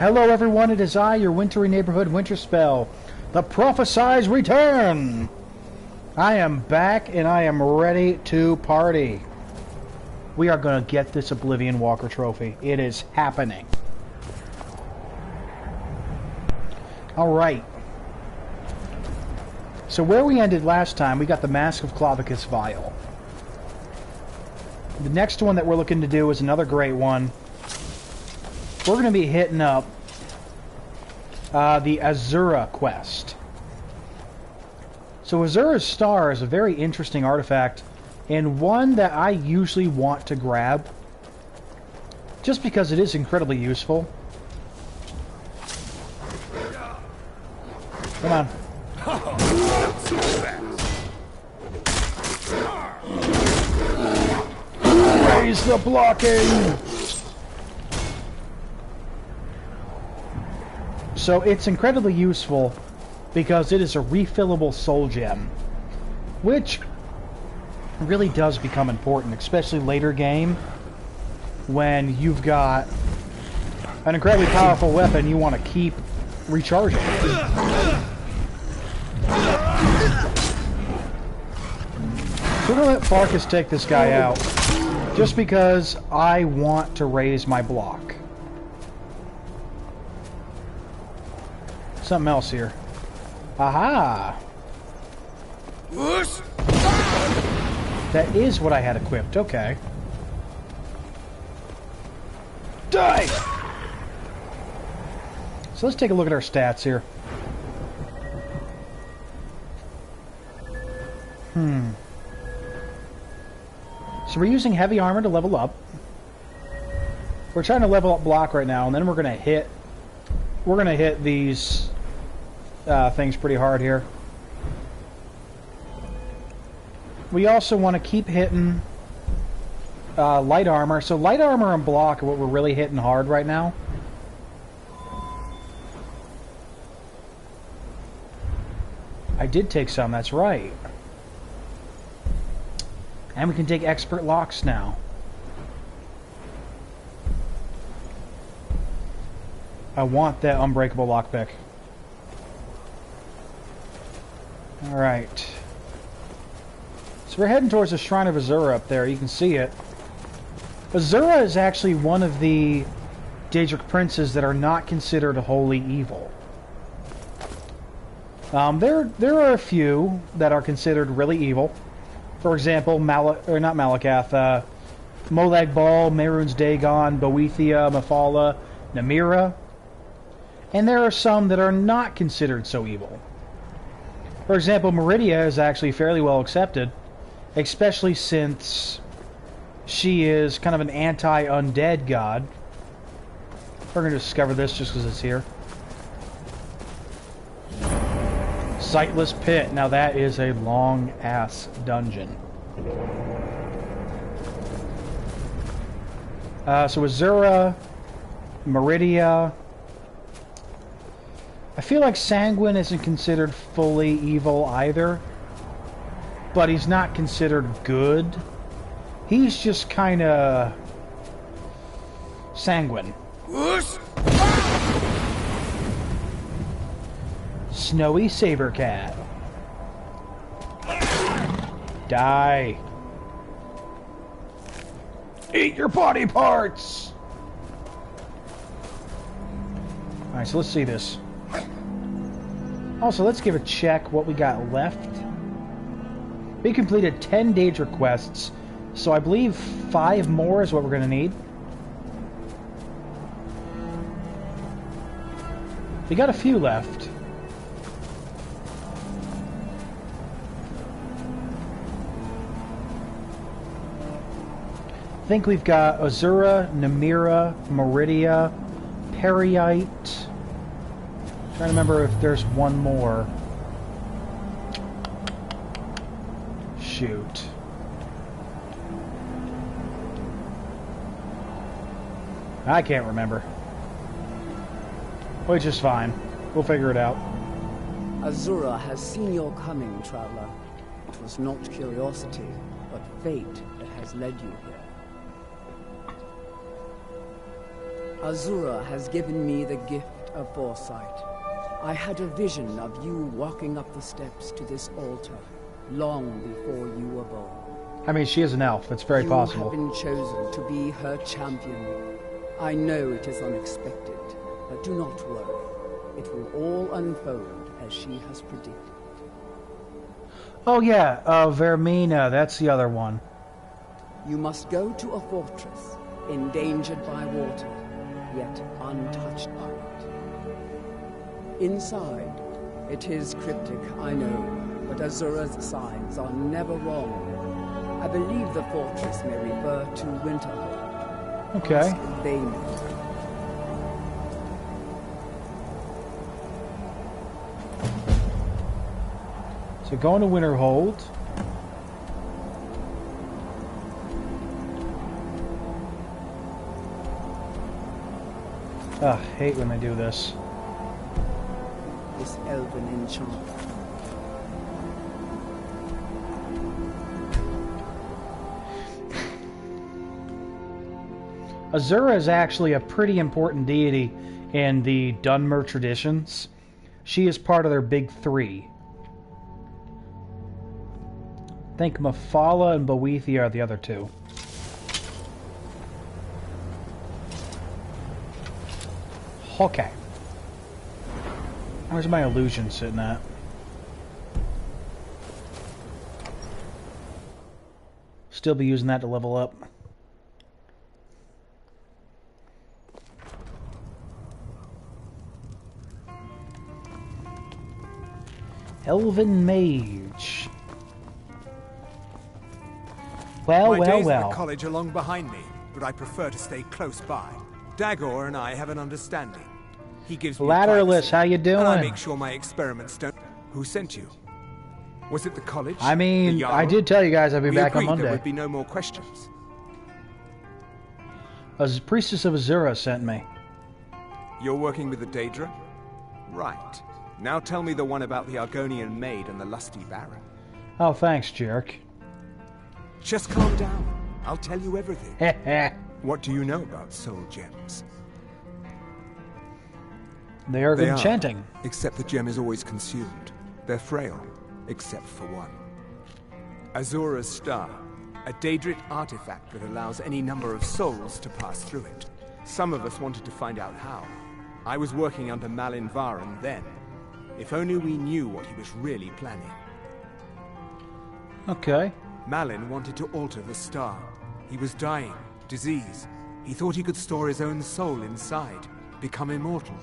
Hello everyone, it is I, your wintry neighborhood Winterspelll. The prophesized return! I am back and I am ready to party. We are going to get this Oblivion Walker trophy. It is happening. Alright. So where we ended last time, we got the Mask of Clavicus Vial. The next one that we're looking to do is another great one. We're going to be hitting up the Azura quest. So Azura's Star is a very interesting artifact, and one that I usually want to grab, just because it is incredibly useful. Come on. Raise the blocking! So it's incredibly useful because it is a refillable soul gem, which really does become important, especially later game when you've got an incredibly powerful weapon you want to keep recharging. So we're going to let Farkas take this guy out just because I want to raise my block. Something else here. Aha! That is what I had equipped. Okay. Die! So let's take a look at our stats here. So we're using heavy armor to level up. We're trying to level up block right now, and then we're gonna hit these things pretty hard here. We also want to keep hitting light armor. So light armor and block are what we're really hitting hard right now. I did take some, that's right. And we can take expert locks now. I want that unbreakable lockpick. Alright. So we're heading towards the Shrine of Azura up there. You can see it. Azura is actually one of the Daedric princes that are not considered wholly evil. There are a few that are considered really evil. For example, Molag Bal, Mehrunes Dagon, Boethia, Mephala, Namira. And there are some that are not considered so evil. For example, Meridia is actually fairly well accepted, especially since she is kind of an anti-undead god. We're going to discover this just because it's here. Sightless Pit. Now that is a long-ass dungeon. So Azura, Meridia. I feel like Sanguine isn't considered fully evil either, but he's not considered good. He's just kind of sanguine. Snowy Sabercat. Die. Eat your body parts! Alright, so let's see this. Also, let's give a check what we got left. We completed 10 Daedric quests, so I believe 5 more is what we're going to need. We got a few left. I think we've got Azura, Namira, Meridia, Periite. Trying to remember if there's one more. Shoot. I can't remember. Which is fine. We'll figure it out. Azura has seen your coming, traveler. It was not curiosity, but fate that has led you here. Azura has given me the gift of foresight. I had a vision of you walking up the steps to this altar, long before you were born. I mean, she is an elf. It's very possible. You have been chosen to be her champion. I know it is unexpected, but do not worry. It will all unfold as she has predicted. Oh yeah, Vermina, that's the other one. You must go to a fortress, endangered by water, yet untouched by it. Inside, it is cryptic, I know, but Azura's signs are never wrong. I believe the fortress may refer to Winterspelll. Okay. Ask Vaymond. So going to Winterhold. Ugh, hate when they do this. This elven enchantment. Azura is actually a pretty important deity in the Dunmer traditions. She is part of their big three. I think Mephala and Boethia are the other two. Okay. Where's my illusion sitting at? Still be using that to level up. Elven Mage. Well, My days well. at the college are long behind me, but I prefer to stay close by. Dagor and I have an understanding. He gives me Lateralus, privacy, how you doing? and I make sure my experiments don't... Who sent you? Was it the college? I mean, The I did tell you guys I'd be back on agreed Monday. There would be no more questions. A priestess of Azura sent me. You're working with the Daedra? Right. Now tell me the one about the Argonian maid and the lusty baron. Oh, thanks, jerk. Just calm down. I'll tell you everything. Heh. What do you know about soul gems? They are They enchanting. are, except the gem is always consumed. They're frail, except for one. Azura's star, a Daedric artifact that allows any number of souls to pass through it. Some of us wanted to find out how. I was working under Malin Varen then. If only we knew what he was really planning. Okay. Malin wanted to alter the star. He was dying, disease. He thought he could store his own soul inside, become immortal.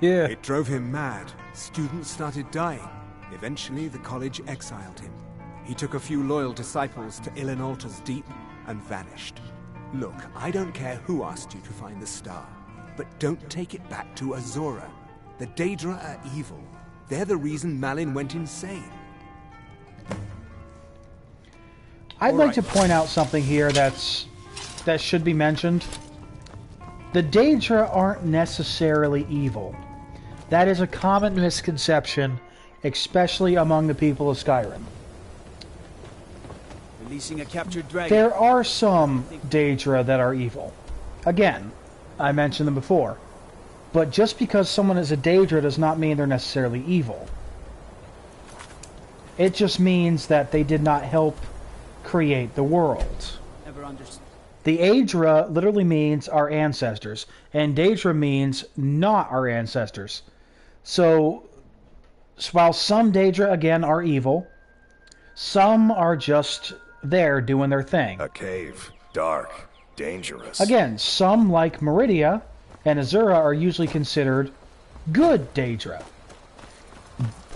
Yeah. It drove him mad. Students started dying. Eventually, the college exiled him. He took a few loyal disciples to Ilinalta's Deep and vanished. Look, I don't care who asked you to find the star, but don't take it back to Azura. The Daedra are evil. They're the reason Malin went insane. I'd like to point out something here that should be mentioned. The Daedra aren't necessarily evil. That is a common misconception, especially among the people of Skyrim. Releasing a captured dragon. There are some Daedra that are evil. Again, I mentioned them before. But just because someone is a Daedra does not mean they're necessarily evil. It just means that they did not help create the world. Never understood. The Aedra literally means our ancestors, and Daedra means not our ancestors. So while some Daedra, again, are evil, some are just there doing their thing. A cave. Dark. Dangerous. Again, some, like Meridia and Azura, are usually considered good Daedra.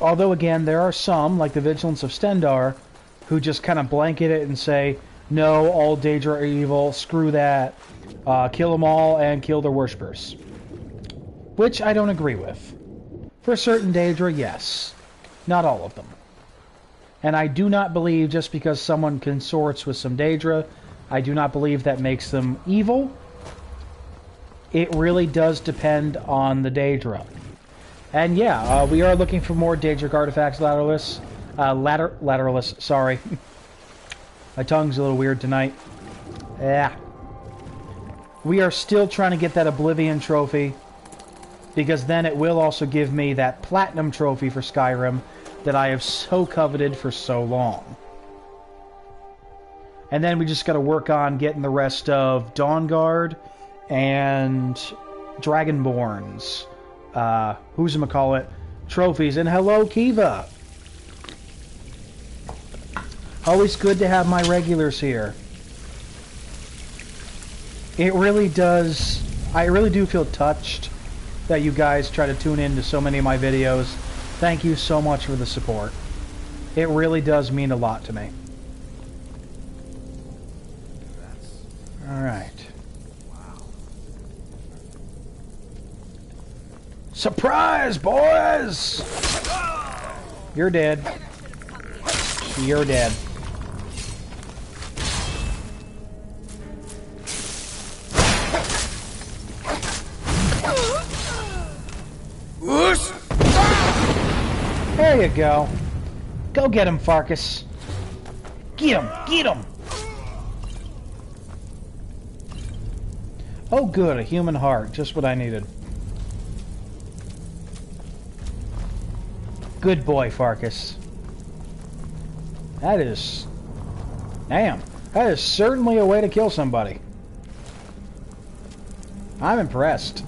Although, again, there are some, like the Vigilance of Stendarr, who just kind of blanket it and say, no, all Daedra are evil, screw that, kill them all and kill their worshippers. Which I don't agree with. For certain Daedra, yes. Not all of them. And I do not believe just because someone consorts with some Daedra, I do not believe that makes them evil. It really does depend on the Daedra. And yeah, we are looking for more Daedric artifacts, Lateralus. Lateralus, sorry. My tongue's a little weird tonight. Yeah. We are still trying to get that Oblivion trophy, because then it will also give me that Platinum trophy for Skyrim that I have so coveted for so long. And then we just got to work on getting the rest of Dawnguard and Dragonborn's, who's-a-call-it, trophies. And hello, Kiva! Always good to have my regulars here. It really does... I really do feel touched that you guys try to tune in to so many of my videos. Thank you so much for the support. It really does mean a lot to me. Alright. Wow. Surprise, boys! You're dead. You're dead. There you go. Go get him, Farkas. Get him! Get him! Oh good, a human heart. Just what I needed. Good boy, Farkas. That is... Damn. That is certainly a way to kill somebody. I'm impressed.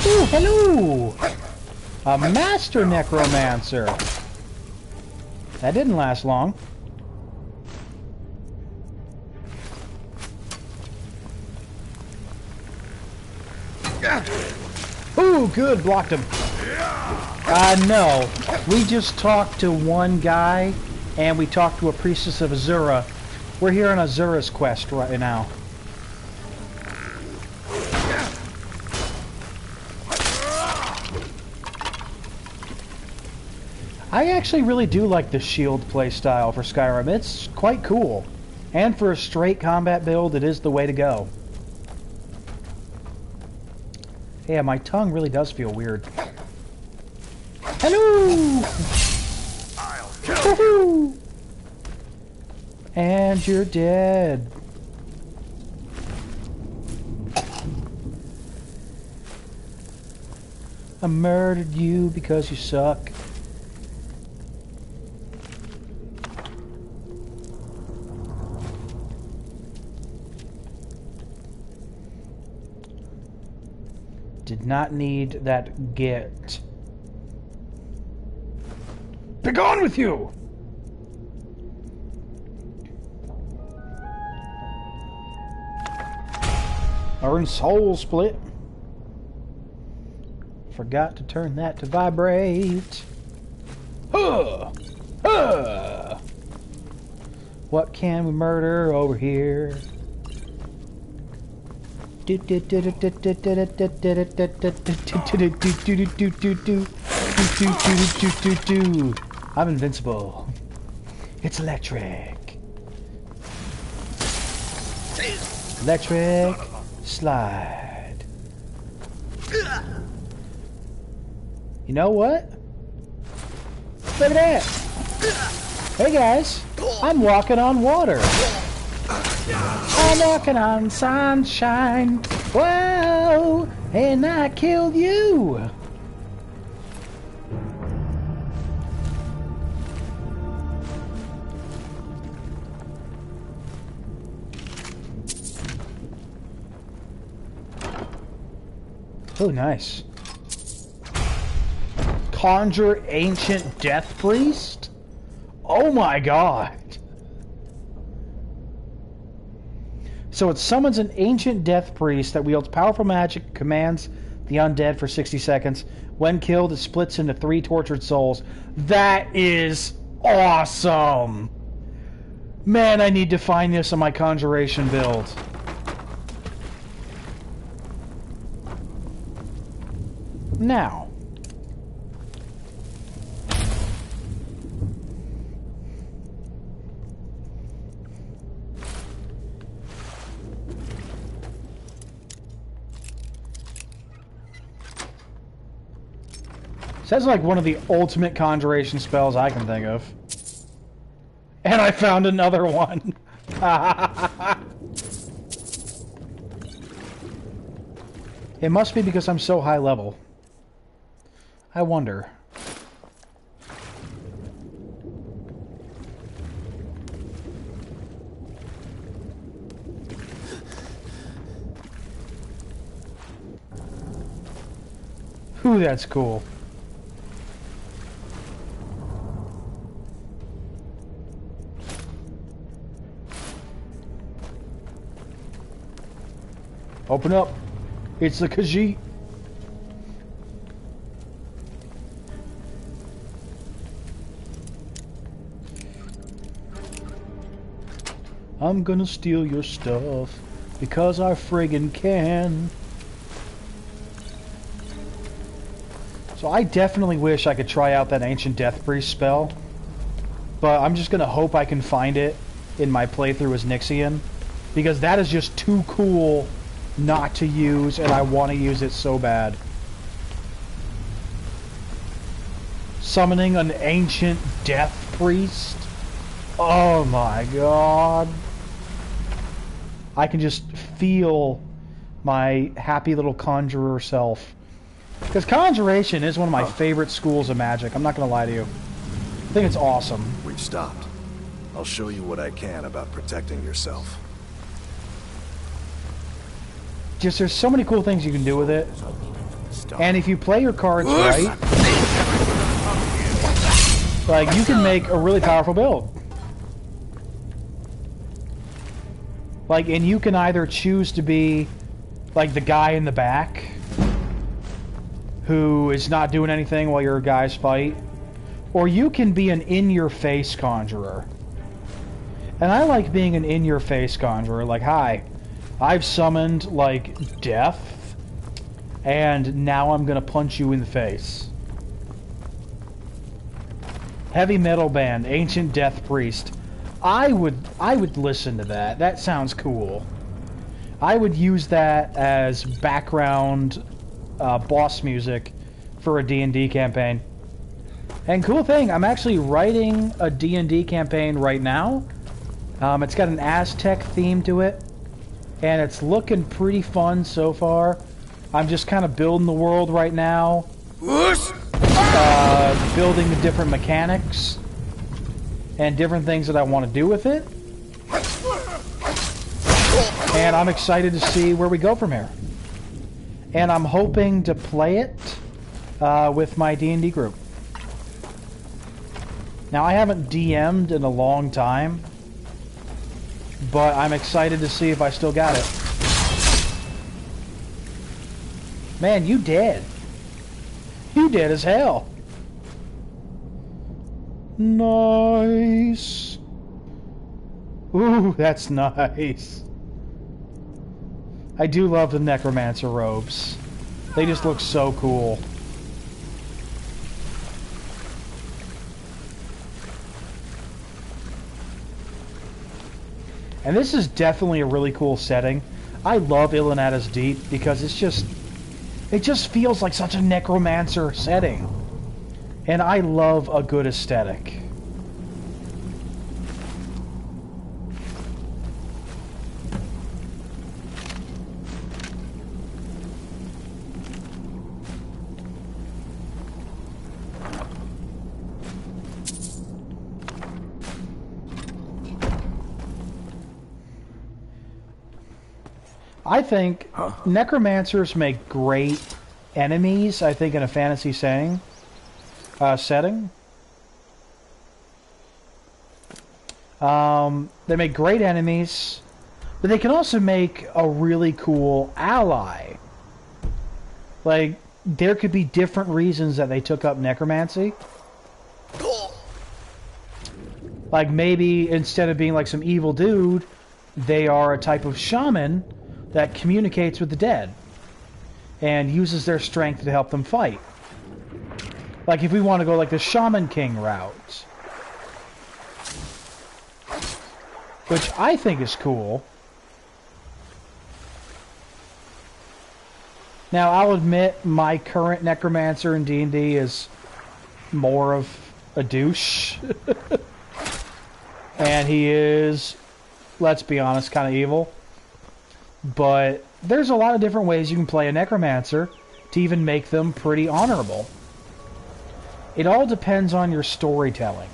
Ooh, hello! A master necromancer. That didn't last long. Ooh, good, blocked him. No. We just talked to one guy, and we talked to a priestess of Azura. We're here on Azura's quest right now. I actually really do like the shield playstyle for Skyrim. It's quite cool. And for a straight combat build, it is the way to go. Yeah, my tongue really does feel weird. Hello! Woohoo! And you're dead. I murdered you because you suck. Did not need that get. Begone with you! Earn soul split. Forgot to turn that to vibrate. Huh! Huh! What can we murder over here? I'm invincible. It's electric. Electric slide. You know what? Look at that. Hey guys, I'm walking on water. I'm walking on sunshine. Whoa! And I killed you. Oh, nice. Conjure Ancient Death Priest? Oh my god. So it summons an Ancient Death Priest that wields powerful magic, commands the undead for 60 seconds. When killed, it splits into 3 tortured souls. That is awesome! Man, I need to find this on my Conjuration build. Now. Sounds like one of the ultimate conjuration spells I can think of. And I found another one. It must be because I'm so high level. I wonder. Ooh, that's cool. Open up. It's the Khajiit. I'm gonna steal your stuff because I friggin' can. So I definitely wish I could try out that Ancient Death Priest spell, but I'm just gonna hope I can find it in my playthrough as Nixian, because that is just too cool not to use, and I want to use it so bad. Summoning an Ancient Death Priest? Oh my god. I can just feel my happy little conjurer self. Because conjuration is one of my favorite schools of magic, I'm not going to lie to you. I think it's awesome. We've stopped. I'll show you what I can about protecting yourself. Just there's so many cool things you can do with it. And if you play your cards right, like, you can make a really powerful build. Like, and you can either choose to be like the guy in the back who is not doing anything while your guys fight, or you can be an in-your-face conjurer. And I like being an in-your-face conjurer. Like, hi, I've summoned, like, death, and now I'm gonna punch you in the face. Heavy metal band, Ancient Death Priest. I would listen to that. That sounds cool. I would use that as background boss music for a D&D campaign. And cool thing, I'm actually writing a D&D campaign right now. It's got an Aztec theme to it, and it's looking pretty fun so far. I'm just kind of building the world right now, building the different mechanics and different things that I want to do with it. And I'm excited to see where we go from here. And I'm hoping to play it with my D&D group. Now, I haven't DM'd in a long time, but I'm excited to see if I still got it. Man, you dead. You dead as hell. Nice. Ooh, that's nice. I do love the Necromancer robes. They just look so cool. And this is definitely a really cool setting. I love Ilinata's Deep because it just feels like such a Necromancer setting. And I love a good aesthetic. I think necromancers make great enemies, I think, in a fantasy setting. They make great enemies, but they can also make a really cool ally. Like, there could be different reasons that they took up necromancy. Like, maybe instead of being like some evil dude, they are a type of shaman that communicates with the dead and uses their strength to help them fight. Like, if we want to go like the Shaman King route, which I think is cool. Now, I'll admit my current necromancer in D&D is more of a douche. And he is, let's be honest, kind of evil. But there's a lot of different ways you can play a necromancer to even make them pretty honorable. It all depends on your storytelling.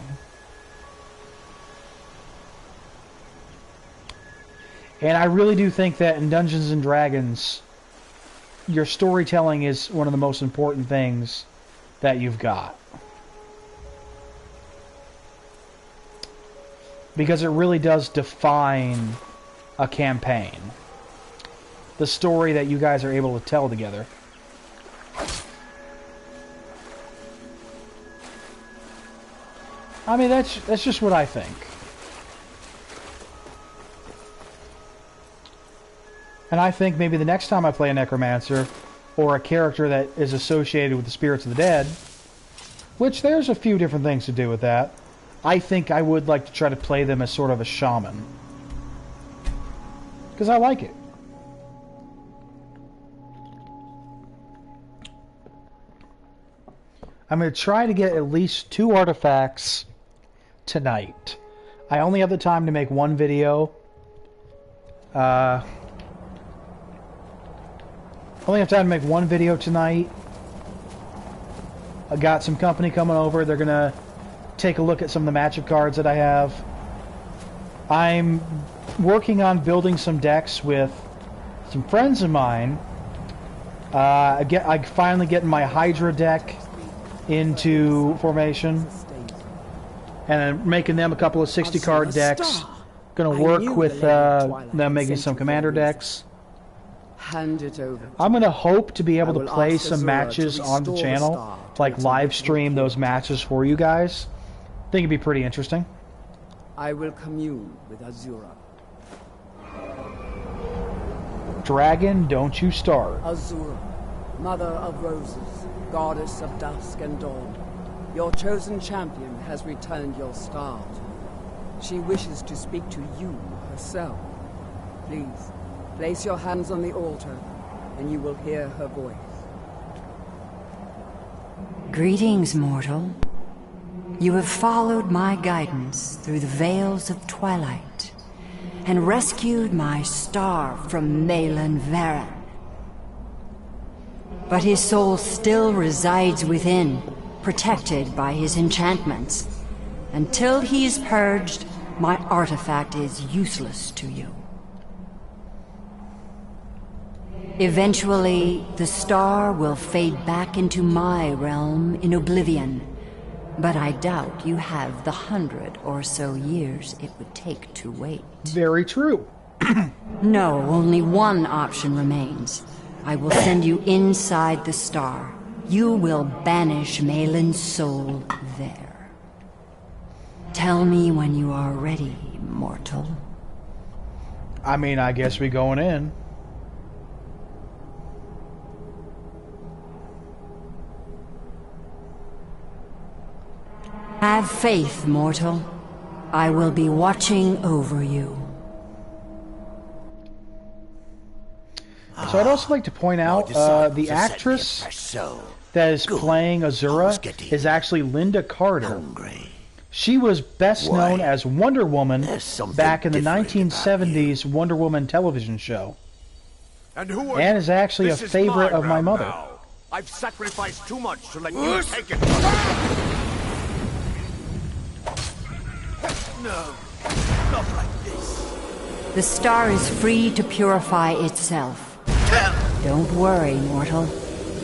And I really do think that in Dungeons and Dragons, your storytelling is one of the most important things that you've got. Because it really does define a campaign. The story that you guys are able to tell together. I mean, that's just what I think. And I think maybe the next time I play a necromancer, or a character that is associated with the spirits of the dead, which there's a few different things to do with that, I think I would like to try to play them as sort of a shaman. Because I like it. I'm going to try to get at least 2 artifacts tonight. I only have the time to make one video. Only have time to make one video tonight. I got some company coming over. They're going to take a look at some of the magic cards that I have. I'm working on building some decks with some friends of mine. I finally getting my Hydra deck into formation. And I'm making them a couple of 60-card decks. Going to work with them making some commander decks. Hand it over. I'm going to hope to be able to play some matches on the channel. Like live stream those matches for you guys. I think it'd be pretty interesting. I will commune with Azura. Dragon, don't you start. Azura, mother of roses, goddess of dusk and dawn. Your chosen champion has returned your star to her. She wishes to speak to you herself. Please, place your hands on the altar, and you will hear her voice. Greetings, mortal. You have followed my guidance through the veils of twilight, and rescued my star from Malyn Varen. But his soul still resides within, protected by his enchantments. Until he is purged, my artifact is useless to you. Eventually, the star will fade back into my realm in oblivion, but I doubt you have the 100 or so years it would take to wait. Very true. No, only one option remains. I will send you inside the star. You will banish Malyn's soul there. Tell me when you are ready, mortal. I mean, I guess we going in. Have faith, mortal. I will be watching over you. So I'd also like to point out the actress that is playing Azura is actually Linda Carter. She was best known as Wonder Woman back in the 1970s Wonder Woman television show. And is actually a favorite of my mother. I've sacrificed too much to let you take it. No, not like this. The star is free to purify itself. Don't worry, mortal.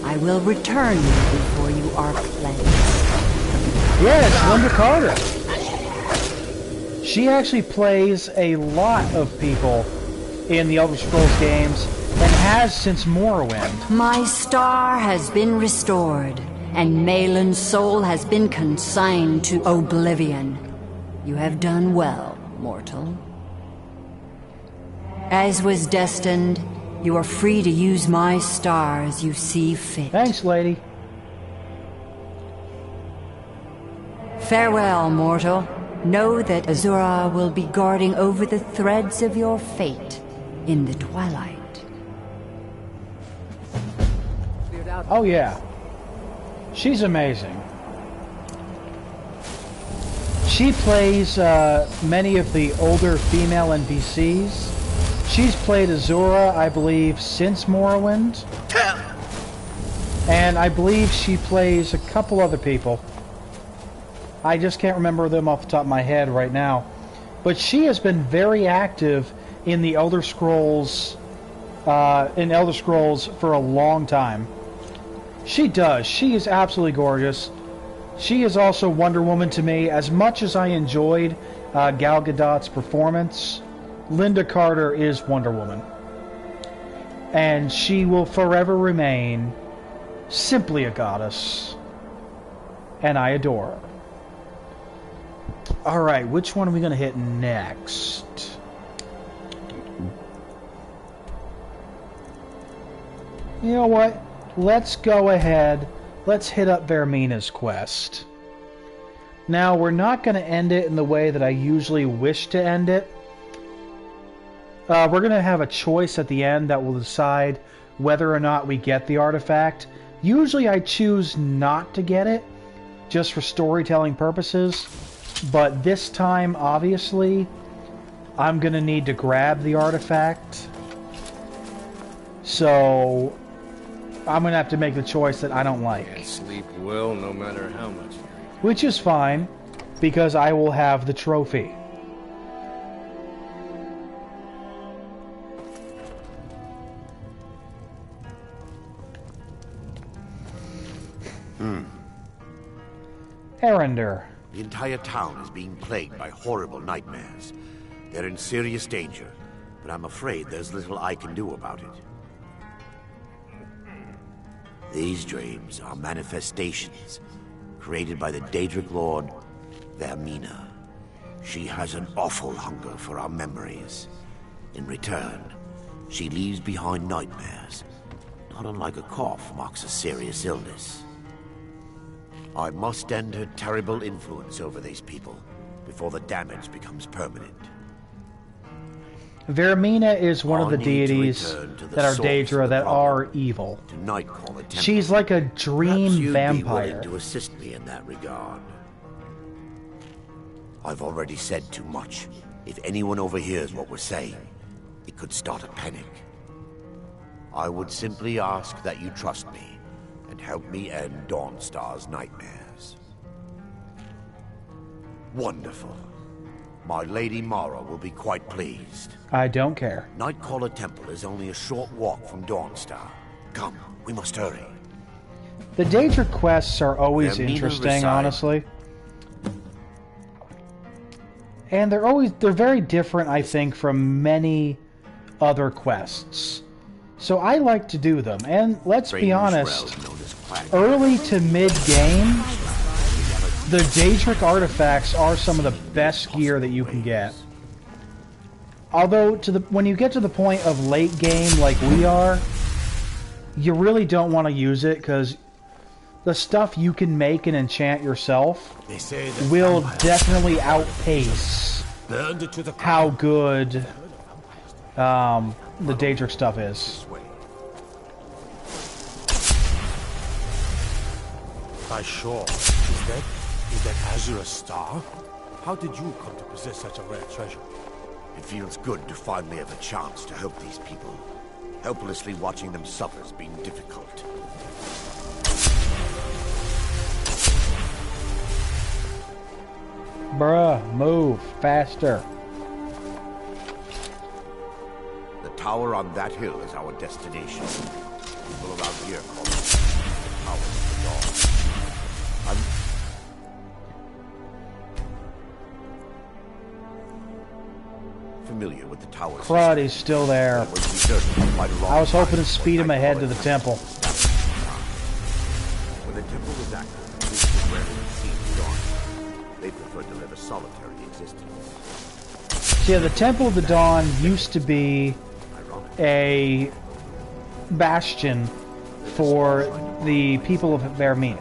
I will return you before you are cleansed. Yes, Linda Carter. She actually plays a lot of people in the Elder Scrolls games and has since Morrowind. My star has been restored, and Malyn's soul has been consigned to oblivion. You have done well, mortal. As was destined, you are free to use my star as you see fit. Thanks, lady. Farewell, mortal. Know that Azura will be guarding over the threads of your fate in the twilight. Oh yeah. She's amazing. She plays many of the older female NPCs. She's played Azura, I believe, since Morrowind. And I believe she plays a couple other people. I just can't remember them off the top of my head right now. But she has been very active in the Elder Scrolls, for a long time. She does. She is absolutely gorgeous. She is also Wonder Woman to me. As much as I enjoyed Gal Gadot's performance, Linda Carter is Wonder Woman. And she will forever remain simply a goddess. And I adore her. Alright, which one are we going to hit next? You know what? Let's go ahead. Let's hit up Vermina's quest. Now, we're not going to end it in the way that I usually wish to end it. We're going to have a choice at the end that will decide whether or not we get the artifact. Usually I choose not to get it, just for storytelling purposes. But this time, obviously, I'm going to need to grab the artifact. So I'm going to have to make the choice that I don't like. Can't sleep well no matter how much. Which is fine, because I will have the trophy. Erender. The entire town is being plagued by horrible nightmares. They're in serious danger, but I'm afraid there's little I can do about it. These dreams are manifestations created by the Daedric Lord, Vermina. She has an awful hunger for our memories. In return, she leaves behind nightmares, not unlike a cough marks a serious illness. I must end her terrible influence over these people before the damage becomes permanent. Vermina is one of the deities that are Daedra that are evil. She's like a dream vampire. Be willing to assist me in that regard. I've already said too much. If anyone overhears what we're saying, it could start a panic. I would simply ask that you trust me and help me end Dawnstar's nightmares. Wonderful. My Lady Mara will be quite pleased. I don't care. Nightcaller Temple is only a short walk from Dawnstar. Come, we must hurry. The Daedric quests are always interesting, honestly. And they're very different, I think, from many other quests. So I like to do them. And let's be honest, early to mid-game, the Daedric artifacts are some of the best gear that you can get. Although, when you get to the point of late game like we are, you really don't want to use it, because the stuff you can make and enchant yourself will definitely outpace how good the Daedric stuff is. By sure. Is that Azure a star? How did you come to possess such a rare treasure? It feels good to finally have a chance to help these people. Helplessly watching them suffer has been difficult. Bruh, move faster. The tower on that hill is our destination. People around here call it the Tower of the Dawn. Familiar with the tower. Crud, he's still there. I was hoping to speed him ahead to the temple. When the temple was active, priests rarely seen Dawn. They preferred to live a solitary existence. Yeah, the Temple of the Dawn used to be a bastion for the people of Vermina.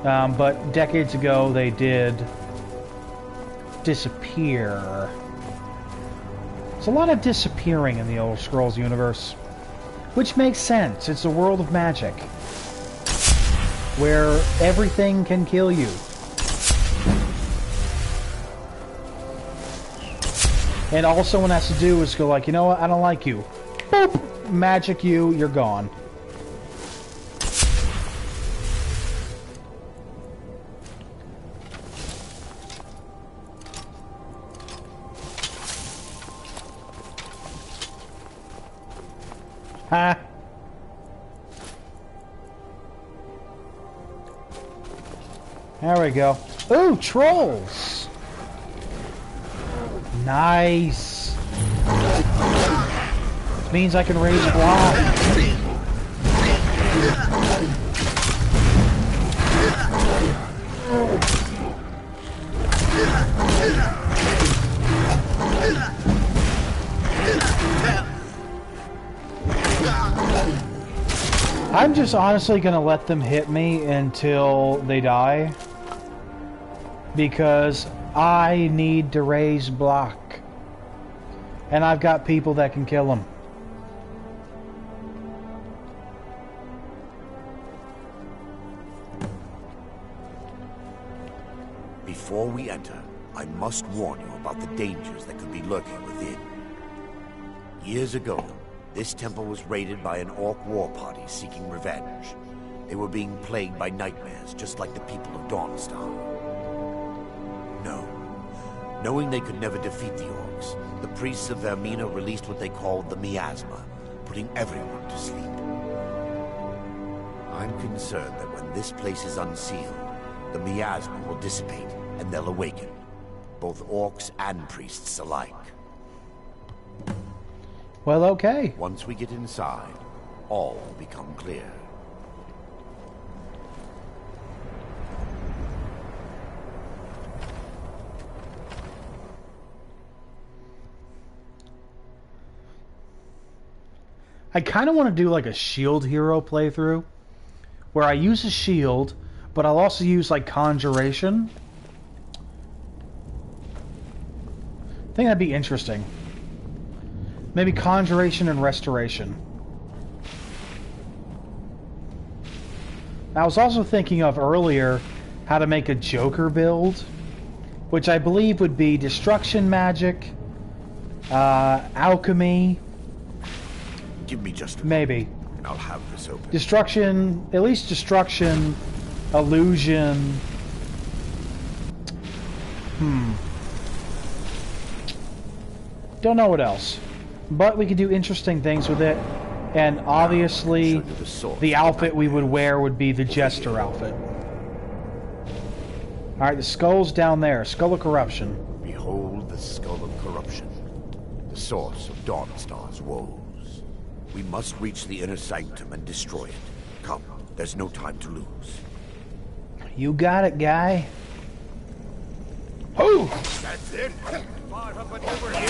But decades ago, they did disappear. There's a lot of disappearing in the Elder Scrolls universe. Which makes sense. It's a world of magic. Where everything can kill you. And all someone has to do is go like, you know what, I don't like you. Boop! Magic you, you're gone. Ha! There we go. Ooh, trolls! Nice! Means I can raise block. I'm just honestly gonna let them hit me until they die. Because I need to raise block. And I've got people that can kill them. Before we enter, I must warn you about the dangers that could be lurking within. Years ago, this temple was raided by an orc war party seeking revenge. They were being plagued by nightmares, just like the people of Dawnstar. Knowing they could never defeat the orcs, the priests of Vermina released what they called the miasma, putting everyone to sleep. I'm concerned that when this place is unsealed, the miasma will dissipate and they'll awaken, both orcs and priests alike. Well, okay. Once we get inside, all will become clear. I kind of want to do like a shield hero playthrough, where I use a shield, but I'll also use like conjuration. I think that'd be interesting. Maybe conjuration and restoration. I was also thinking of earlier how to make a Joker build, which I believe would be destruction magic, alchemy. Give me just a maybe. moment, and I'll have this open. Destruction, at least destruction, illusion. Don't know what else. But we could do interesting things with it. And obviously, the outfit we would wear would be the Jester outfit. Alright, the skull's down there. Skull of Corruption. Behold the Skull of Corruption, the source of Dawnstar's woes. We must reach the inner sanctum and destroy it. Come, there's no time to lose. You got it, guy. Oh! That's it. Far up and over here.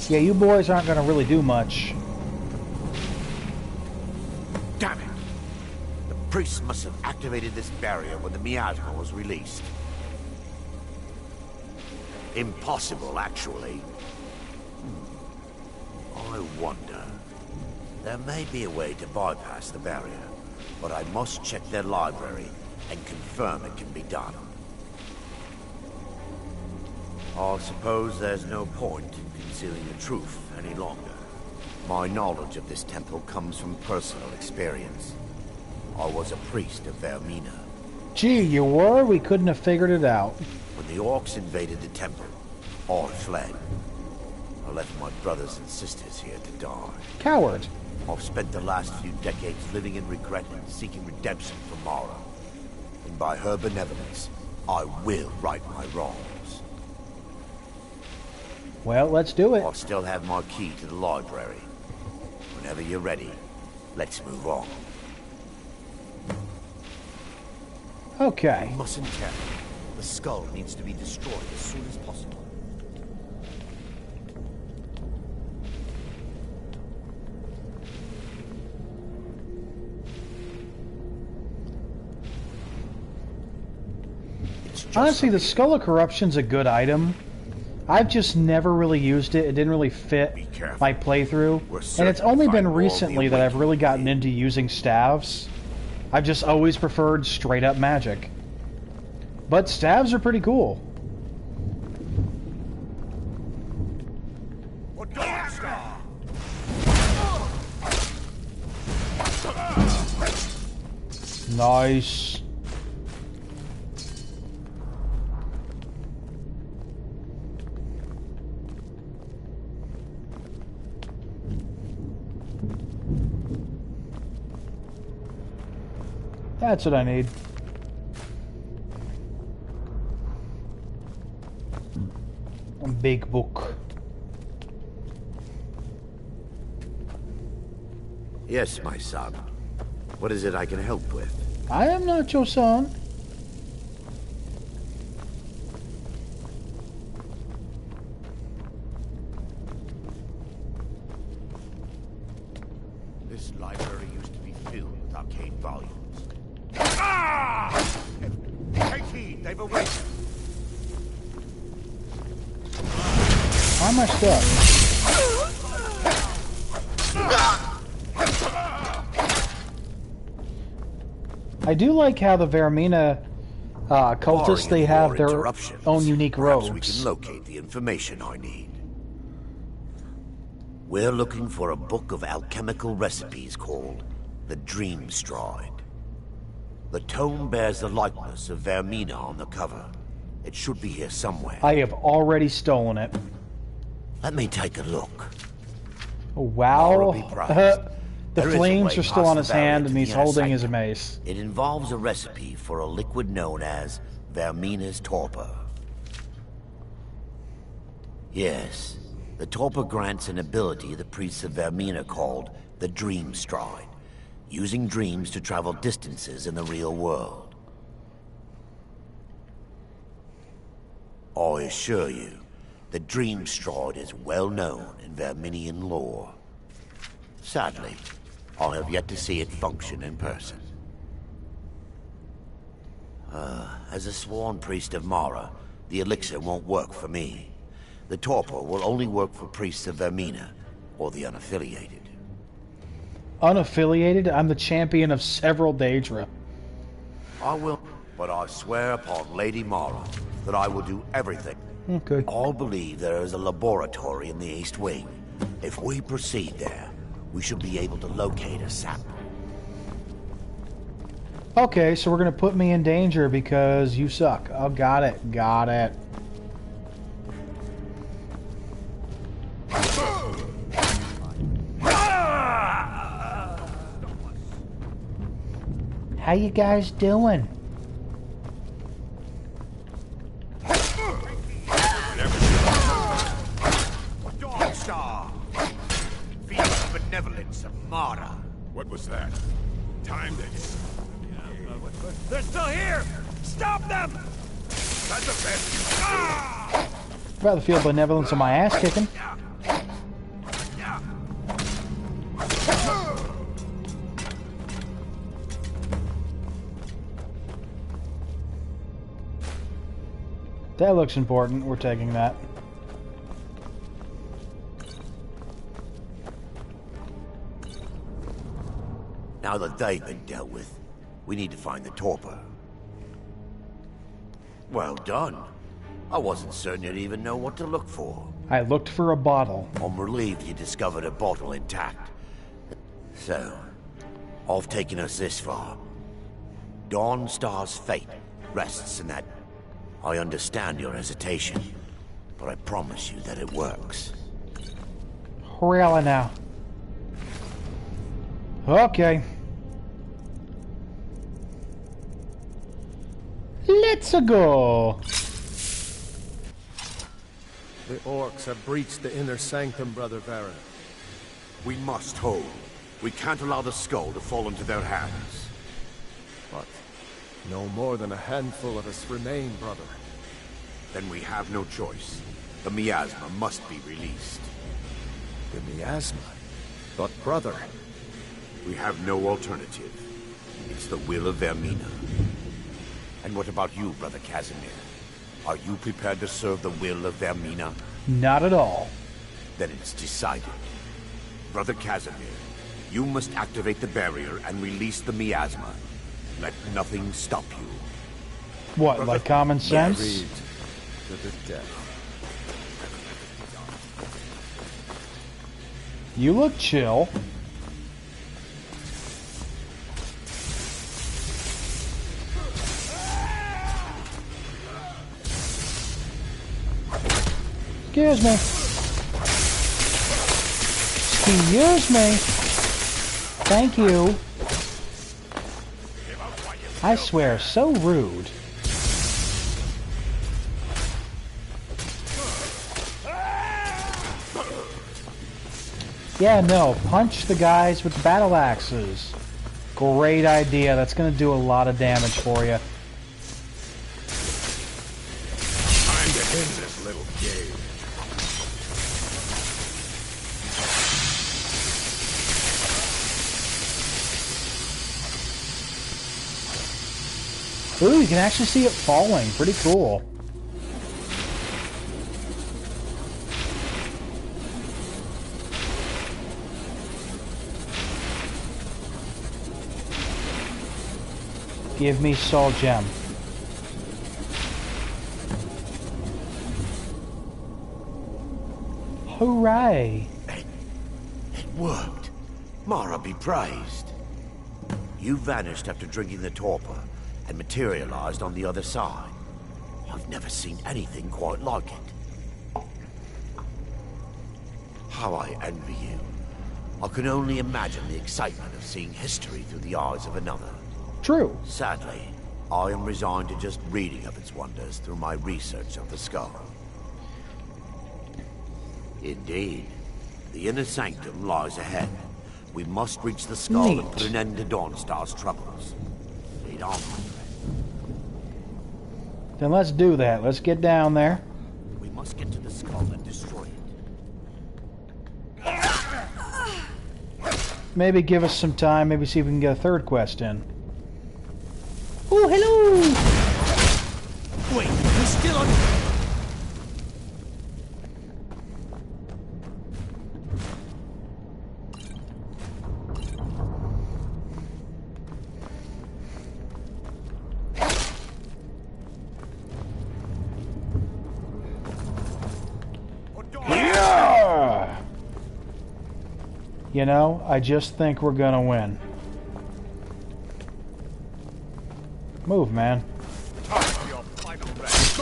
Yeah, you boys aren't going to really do much. Damn it! The priests must have activated this barrier when the miasma was released. Impossible, actually. I wonder. There may be a way to bypass the barrier, but I must check their library and confirm it can be done. I suppose there's no point in concealing the truth any longer. My knowledge of this temple comes from personal experience. I was a priest of Vermina. Gee, you were? We couldn't have figured it out. When the orcs invaded the temple, I fled. I left my brothers and sisters here to die. Coward. I've spent the last few decades living in regret and seeking redemption from Mara. And by her benevolence, I will right my wrongs. Well, let's do it. I still have my key to the library. Whenever you're ready, let's move on. Okay. We mustn't tarry. The skull needs to be destroyed as soon as possible. Honestly, the Skull of Corruption's a good item. I've just never really used it. It didn't really fit my playthrough. And it's only been recently that I've really gotten into using staves. I've just always preferred straight up magic. But staves are pretty cool. Nice. That's what I need. A big book. Yes, my son. What is it I can help with? I am not your son. This library used to be filled with arcane volumes. Ah! Take heed, they've awakened. Why am I stuck? I do like how the Vermina cultists, they have their own unique robes. We can locate the information I need. We're looking for a book of alchemical recipes called the Dream Stride. The tome bears the likeness of Vermina on the cover. It should be here somewhere. I have already stolen it. Let me take a look. Oh, wow. The There is a flames way are still past on the his barrier hand to and the he's inner holding his sanctum. mace. It involves a recipe for a liquid known as Vermina's torpor. Yes, the torpor grants an ability the priests of Vermina called the Dream Stride, using dreams to travel distances in the real world. I assure you, the Dream Stride is well known in Verminian lore. Sadly, I have yet to see it function in person. As a sworn priest of Mara, the elixir won't work for me. The torpor will only work for priests of Vermina, or the unaffiliated. Unaffiliated? I'm the champion of several Daedra. I will, but I swear upon Lady Mara that I will do everything. Okay. All believe there is a laboratory in the East Wing. If we proceed there, we should be able to locate a sample. Okay, so we're gonna put me in danger because you suck. Oh, got it. Got it. How you guys doing? Dawn-Star! Feel the benevolence of Mara. What was that? Timed it. They're still here! Stop them! That's a best. Ah! I'd rather feel benevolence of my ass kicking. That looks important. We're taking that. Now that they've been dealt with, we need to find the torpor. Well done. I wasn't certain you'd even know what to look for. I looked for a bottle. I'm relieved you discovered a bottle intact. So, I've taken us this far. Dawn-Star's fate rests in that. I understand your hesitation, but I promise you that it works. Really now. Okay. Let's go. The orcs have breached the inner sanctum, Brother Baron. We must hold. We can't allow the skull to fall into their hands. But no more than a handful of us remain, brother. Then we have no choice. The miasma must be released. The miasma? But brother... We have no alternative. It's the will of Vermina. And what about you, Brother Casimir? Are you prepared to serve the will of Vermina? Not at all. Then it's decided. Brother Casimir, you must activate the barrier and release the miasma. Let nothing stop you. What, Brother, like common sense? Read to the death. You look chill. Excuse me. Excuse me. Thank you. I swear, so rude. Yeah, no, punch the guys with the battle axes. Great idea. That's going to do a lot of damage for you. Time to end this little game. Ooh, you can actually see it falling. Pretty cool. Give me Soul Gem. Hooray! It worked. Mara be praised. You vanished after drinking the torpor and materialized on the other side. I've never seen anything quite like it. How I envy you. I can only imagine the excitement of seeing history through the eyes of another. True. Sadly, I am resigned to just reading of its wonders through my research of the skull. Indeed, the inner sanctum lies ahead. We must reach the skull Neat. and put an end to Dawnstar's troubles. Lead on, my friend. Then let's do that. Let's get down there. We must get to the skull and destroy it. Maybe give us some time. Maybe see if we can get a third quest in. Oh, hello! Wait, you're still on... Yeah! You know, I just think we're gonna win. Move, man. Time for your final rest.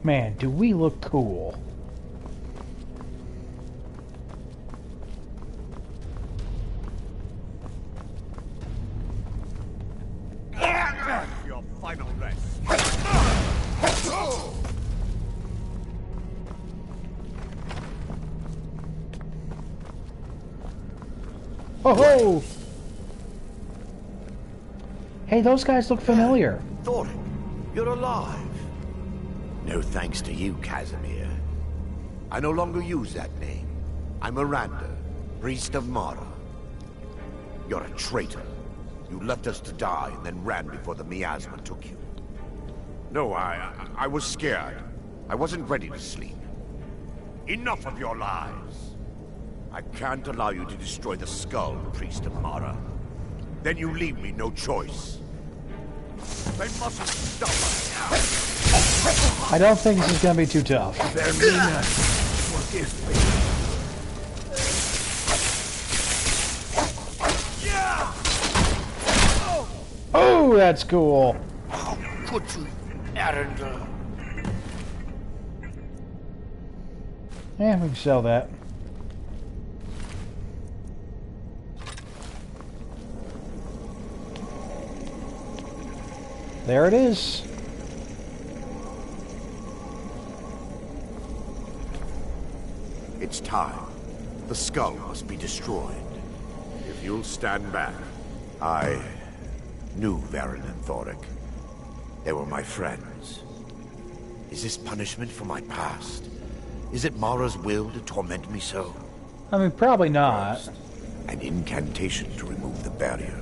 Man, do we look cool. Time for your final rest. Oh ho! Hey, those guys look familiar. Thoric, you're alive. No thanks to you, Casimir. I no longer use that name. I'm Miranda, priest of Mara. You're a traitor. You left us to die and then ran before the miasma took you. No, I was scared. I wasn't ready to sleep. Enough of your lies. I can't allow you to destroy the skull, priest of Mara. Then you leave me no choice. They mustn't stop us. I don't think this is gonna be too tough. Vermina, forgive me. Oh, that's cool. How could you, Arendelle? Yeah, we can sell that. There it is. It's time. The skull must be destroyed. If you'll stand back. I knew Varen and Thoric. They were my friends. Is this punishment for my past? Is it Mara's will to torment me so? I mean, probably not. An incantation to remove the barrier.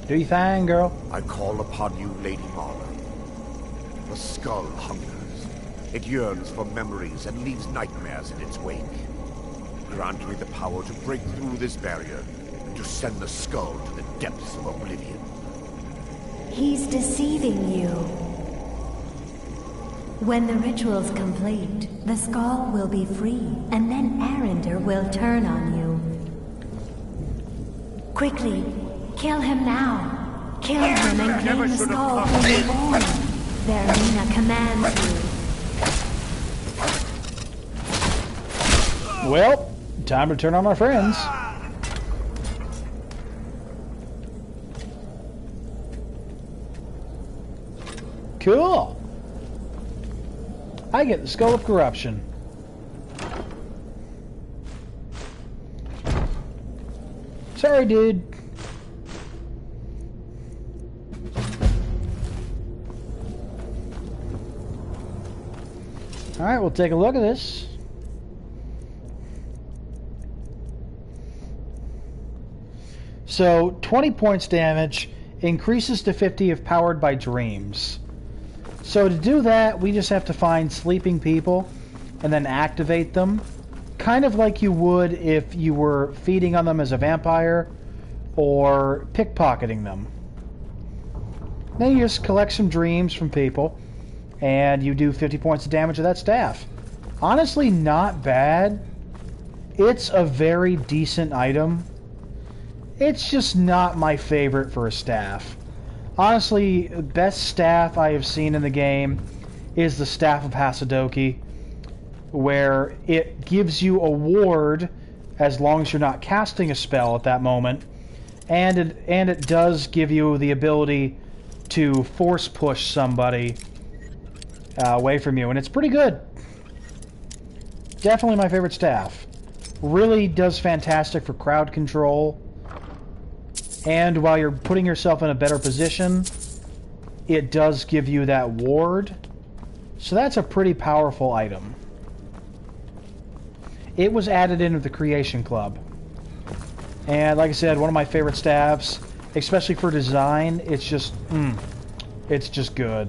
Do you thing, girl? I call upon you, Lady Marla. The skull hungers. It yearns for memories and leaves nightmares in its wake. Grant me the power to break through this barrier and to send the skull to the depths of oblivion. He's deceiving you. When the ritual's complete, the skull will be free, and then Arender will turn on you. Quickly, kill him now. Kill him and claim the skull for your own. Vermina commands you. Well, time to turn on our friends. Cool. I get the Skull of Corruption. Sorry, dude. Alright, we'll take a look at this. So, 20 points damage, increases to 50 if powered by dreams. So to do that, we just have to find sleeping people and then activate them. Kind of like you would if you were feeding on them as a vampire or pickpocketing them. Then you just collect some dreams from people and you do 50 points of damage to that staff. Honestly, not bad. It's a very decent item. It's just not my favorite for a staff. Honestly, the best staff I have seen in the game is the Staff of Hasadoki, where it gives you a ward as long as you're not casting a spell at that moment, and it does give you the ability to force push somebody away from you, and it's pretty good. Definitely my favorite staff. Really does fantastic for crowd control. And while you're putting yourself in a better position, it does give you that ward. So that's a pretty powerful item. It was added into the Creation Club. And like I said, one of my favorite staffs, especially for design, it's just good.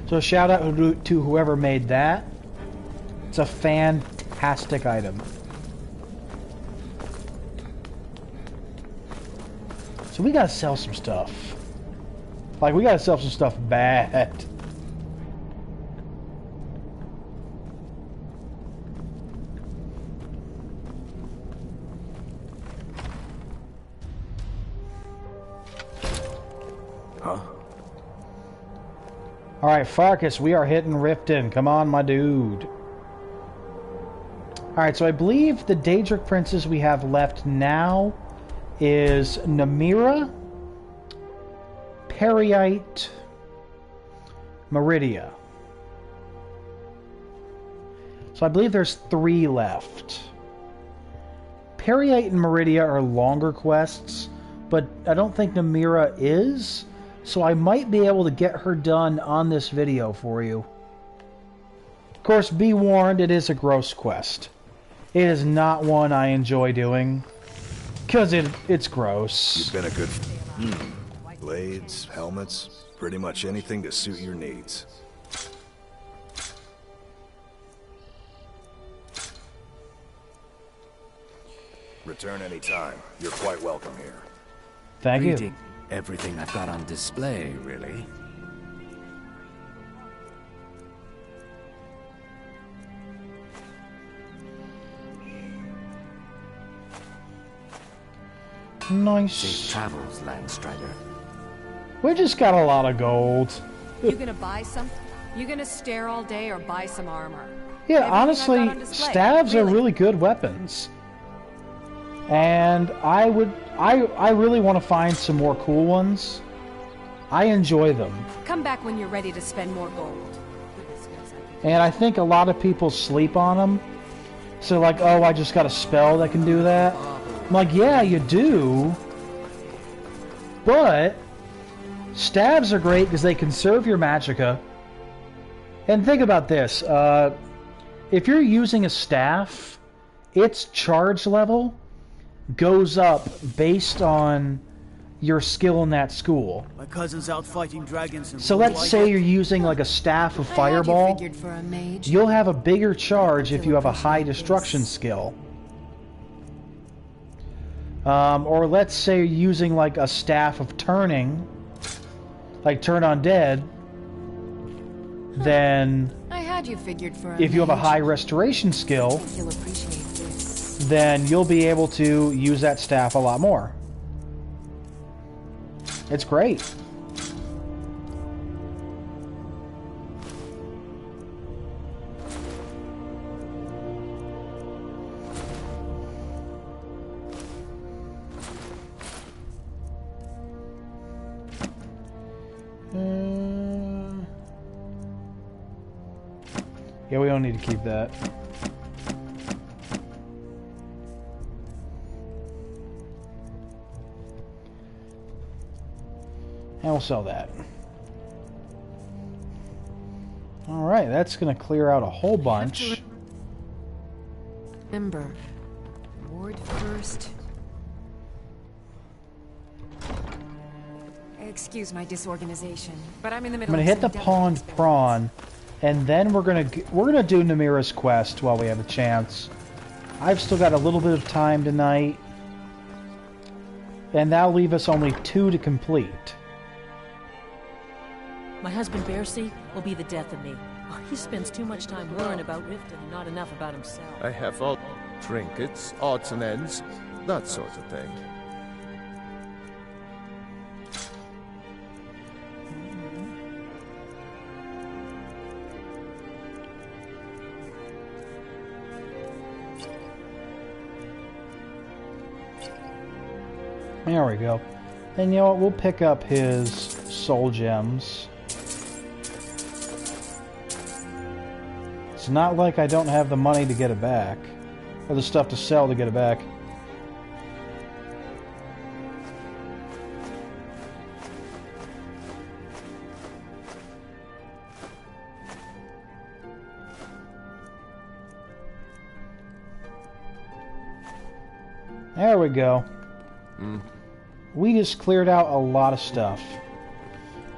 So shout out to whoever made that. It's a fantastic item. So we gotta sell some stuff. Like, we gotta sell some stuff bad. Huh? Alright, Farkas, we are hitting Riften. Come on, my dude. Alright, so I believe the Daedric princes we have left now is Namira, Periite, Meridia. So I believe there's 3 left. Periite and Meridia are longer quests, but I don't think Namira is, so I might be able to get her done on this video for you. Of course, be warned, it is a gross quest. It is not one I enjoy doing. Because it's gross. You've been a good... Blades, helmets, pretty much anything to suit your needs. Return anytime. You're quite welcome here. Thank you. Reading everything I've got on display, really. Nice. Safe travels, Landstrider. We just got a lot of gold. You gonna buy something? You gonna stare all day or buy some armor? Yeah, Everything honestly, I've got on display. staves are really good weapons. And I really want to find some more cool ones. I enjoy them. Come back when you're ready to spend more gold. And I think a lot of people sleep on them. So like, oh, I just got a spell that can do that. I'm like, yeah, you do. But stabs are great because they conserve your magicka. And think about this. If you're using a staff, its charge level goes up based on your skill in that school. My cousin's out fighting dragons. And So let's say you're using like a staff of fireball. You'll have a bigger charge if you have a high destruction skill. Or let's say you're using like a staff of turning, like turn on dead. Then I had you figured for a if you have a mage. high restoration skill, You'll appreciate this. then you'll be able to use that staff a lot more. It's great. Yeah, we don't need to keep that. And we'll sell that. Alright, that's going to clear out a whole bunch. Remember, ward first. Excuse my disorganization, but I'm in the I'm middle going to hit the pond prawn, and then we're going to do Namira's quest while we have a chance. I've still got a little bit of time tonight, and that'll leave us only 2 to complete. My husband Bercy will be the death of me. He spends too much time worrying about Riften and not enough about himself. I have all trinkets, odds and ends, that sort of thing. There we go. And you know what? We'll pick up his soul gems. It's not like I don't have the money to get it back. Or the stuff to sell to get it back. There we go. We just cleared out a lot of stuff.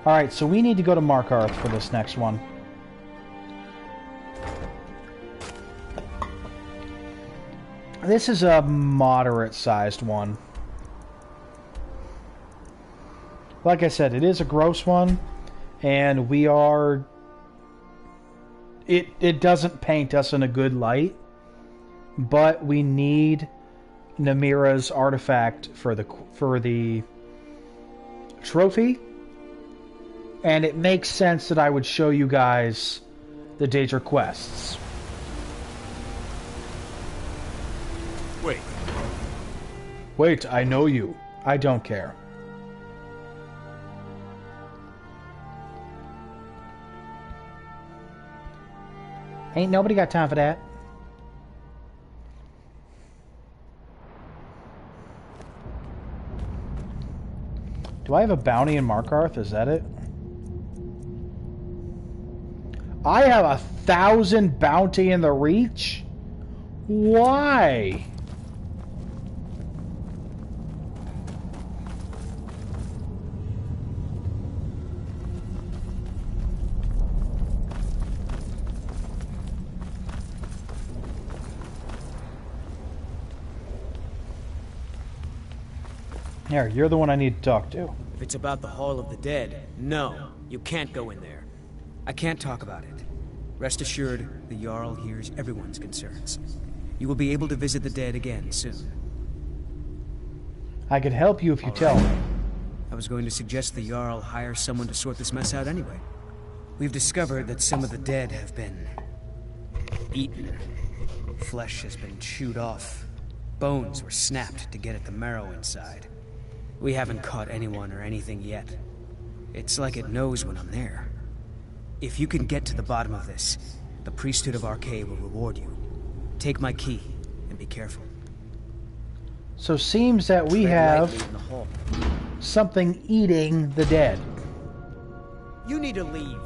Alright, so we need to go to Markarth for this next one. This is a moderate-sized one. Like I said, it is a gross one, and we are... It doesn't paint us in a good light, but we need Namira's artifact for the trophy, and it makes sense that I would show you guys the Daedra quests. Wait, I know you. I don't care. Ain't nobody got time for that. Do I have a bounty in Markarth? Is that it? I have 1,000 bounty in the Reach? Why? Here, you're the one I need to talk to. If it's about the Hall of the Dead, no, you can't go in there. I can't talk about it. Rest assured, the Jarl hears everyone's concerns. You will be able to visit the dead again soon. I could help you if you tell me. I was going to suggest the Jarl hire someone to sort this mess out anyway. We've discovered that some of the dead have been eaten. Flesh has been chewed off. Bones were snapped to get at the marrow inside. We haven't caught anyone or anything yet. It's like it knows when I'm there. If you can get to the bottom of this, the priesthood of Arcade will reward you. Take my key, and be careful. So seems that we Tread have lightly in the hall. something eating the dead. You need to leave.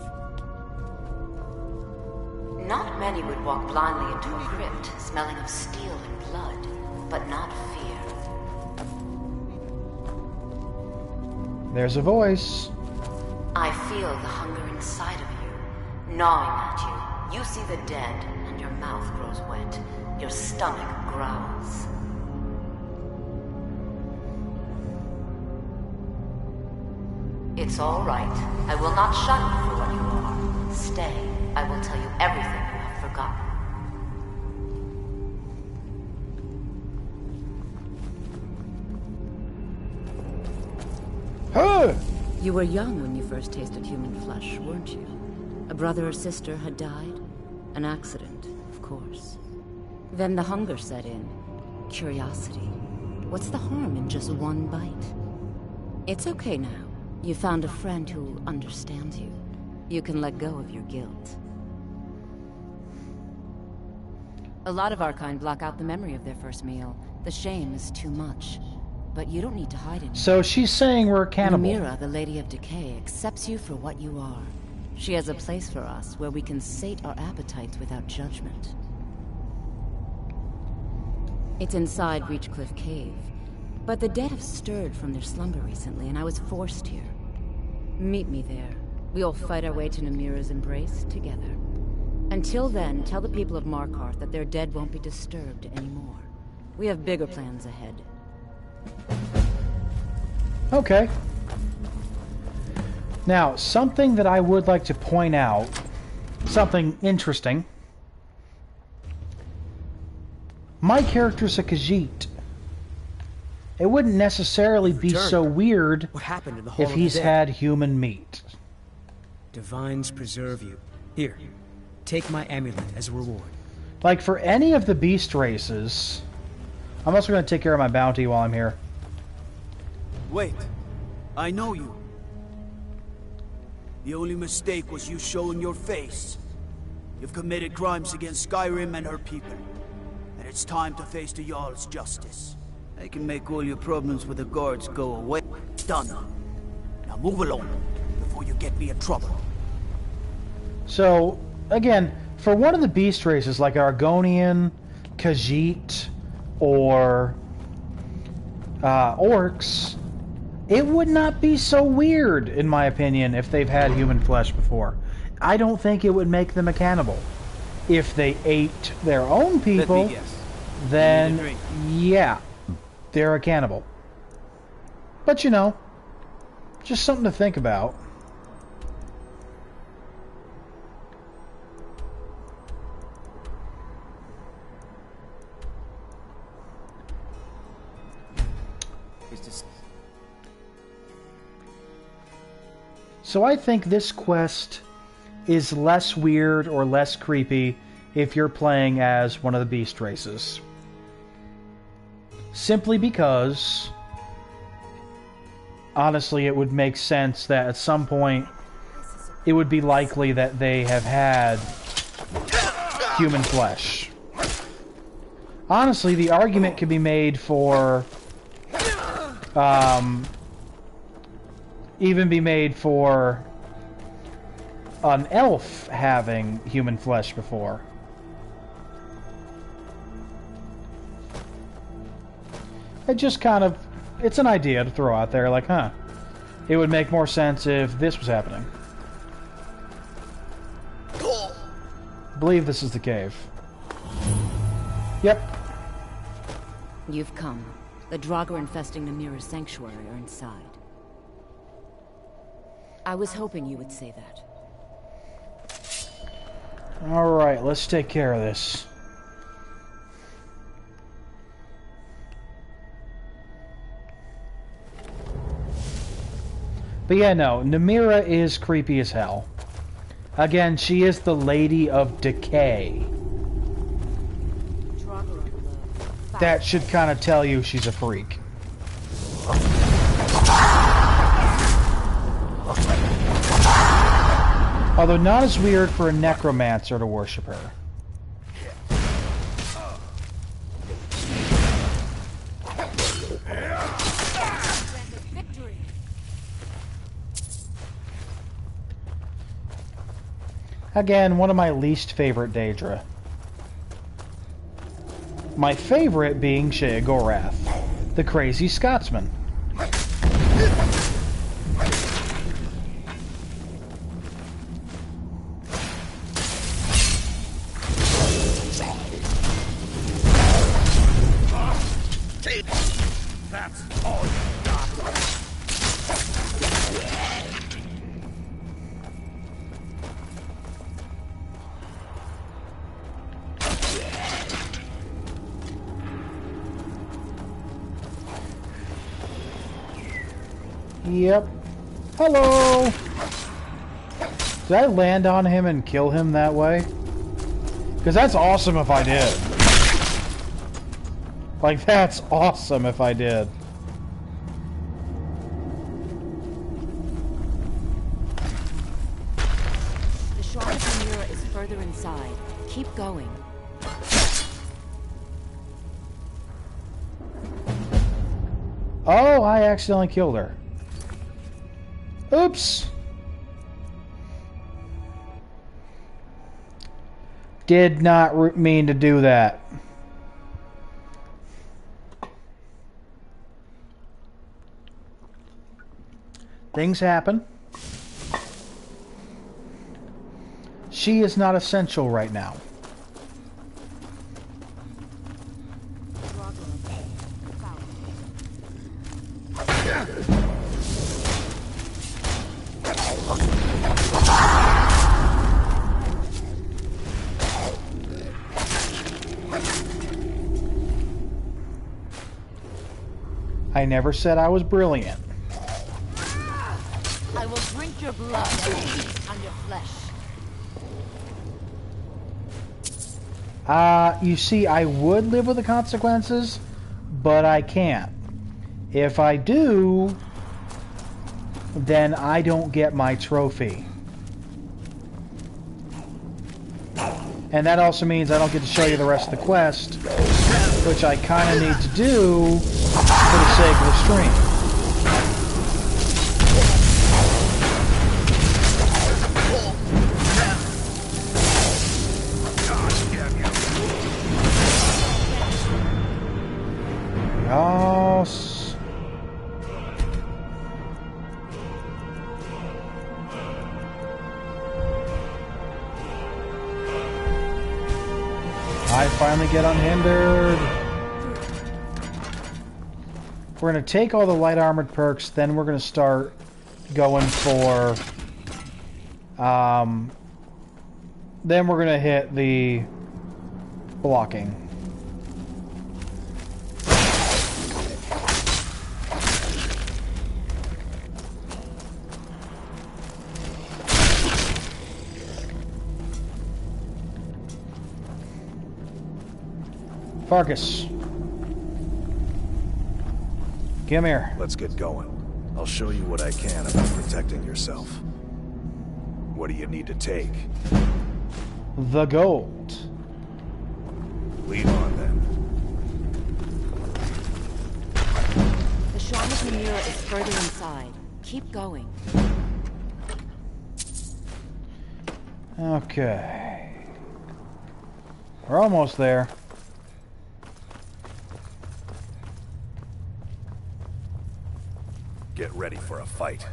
Not many would walk blindly into a crypt, smelling of steel and blood, but not fear. There's a voice. I feel the hunger inside of you, gnawing at you. You see the dead, and your mouth grows wet. Your stomach growls. It's all right. I will not shun you for what you are. Stay. I will tell you everything you have forgotten. Huh! You were young when you first tasted human flesh, weren't you? A brother or sister had died? An accident, of course. Then the hunger set in. Curiosity. What's the harm in just one bite? It's okay now. You found a friend who understands you. You can let go of your guilt. A lot of our kind block out the memory of their first meal. The shame is too much. But you don't need to hide it. So she's saying we're cannibal. Namira, the Lady of Decay, accepts you for what you are. She has a place for us where we can sate our appetites without judgment. It's inside Reachcliff Cave. But the dead have stirred from their slumber recently, and I was forced here. Meet me there. We'll fight our way to Namira's embrace together. Until then, tell the people of Markarth that their dead won't be disturbed anymore. We have bigger plans ahead. Okay. Now, something that I would like to point out, something interesting. My character's a Khajiit. It wouldn't necessarily be so weird if he's had human meat. Divines preserve you. Here, take my amulet as a reward. Like, for any of the beast races... I'm also going to take care of my bounty while I'm here. Wait. I know you. The only mistake was you showing your face. You've committed crimes against Skyrim and her people. And it's time to face the Jarl's justice. I can make all your problems with the guards go away. Done. Now move along, before you get me in trouble. So, again, for one of the beast races, like Argonian, Khajiit, or orcs, it would not be so weird, in my opinion, if they've had human flesh before. I don't think it would make them a cannibal. If they ate their own people, then yeah, they're a cannibal. But you know, just something to think about. So I think this quest is less weird or less creepy if you're playing as one of the beast races. Simply because, honestly, it would make sense that at some point it would be likely that they have had human flesh. Honestly, the argument can be made for even be made for an elf having human flesh before. It just kind of, it's an idea to throw out there, like, huh, it would make more sense if this was happening. I believe this is the cave. Yep. You've come. The Draugr infesting Namira's sanctuary are inside. I was hoping you would say that. Alright, let's take care of this. But yeah, no, Namira is creepy as hell. Again, she is the Lady of Decay. That should kind of tell you she's a freak. Although not as weird for a necromancer to worship her. Again, one of my least favorite Daedra. My favorite being Sheogorath, the crazy Scotsman. That's all you got. Yep. Hello! Did I land on him and kill him that way? Because that's awesome if I did. Like, that's awesome if I did. The shrine of Namira is further inside. Keep going. Oh, I accidentally killed her. Oops! Did not mean to do that. Things happen. She is not essential right now. I never said I was brilliant. I will drink your blood and feast on your flesh. You see, I would live with the consequences, but I can't. If I do, then I don't get my trophy. And that also means I don't get to show you the rest of the quest, which I kind of need to do for the sake of the stream. Yes. I finally get unhindered. We're going to take all the light armored perks, then we're going to start going for... then we're going to hit the blocking. Farkas. Come here. Let's get going. I'll show you what I can about protecting yourself. What do you need to take? The gold. Lead on, then. The shrine of Namira is further inside. Keep going. Okay. We're almost there. Get ready for a fight.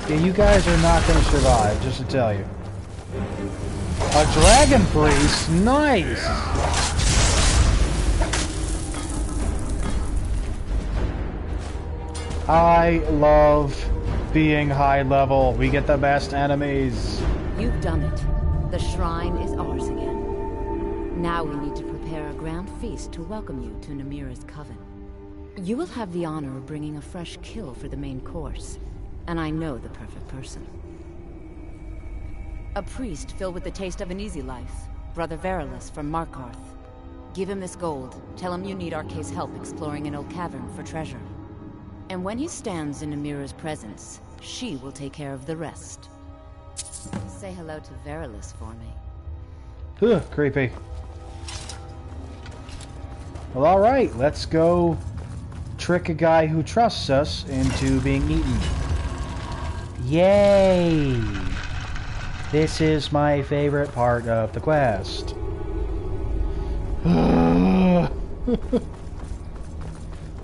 Yeah, you guys are not going to survive, just to tell you. A dragon priest? Nice! I love being high level. We get the best enemies. You've done it. The shrine is ours again. Now we need to prepare a grand feast to welcome you to Namira's coven. You will have the honor of bringing a fresh kill for the main course, and I know the perfect person. A priest filled with the taste of an easy life, Brother Verilus from Markarth. Give him this gold. Tell him you need Arcae's help exploring an old cavern for treasure. And when he stands in Namira's presence, she will take care of the rest. Say hello to Verilus for me. Ugh, creepy. Well, alright, let's go trick a guy who trusts us into being eaten. Yay! This is my favorite part of the quest.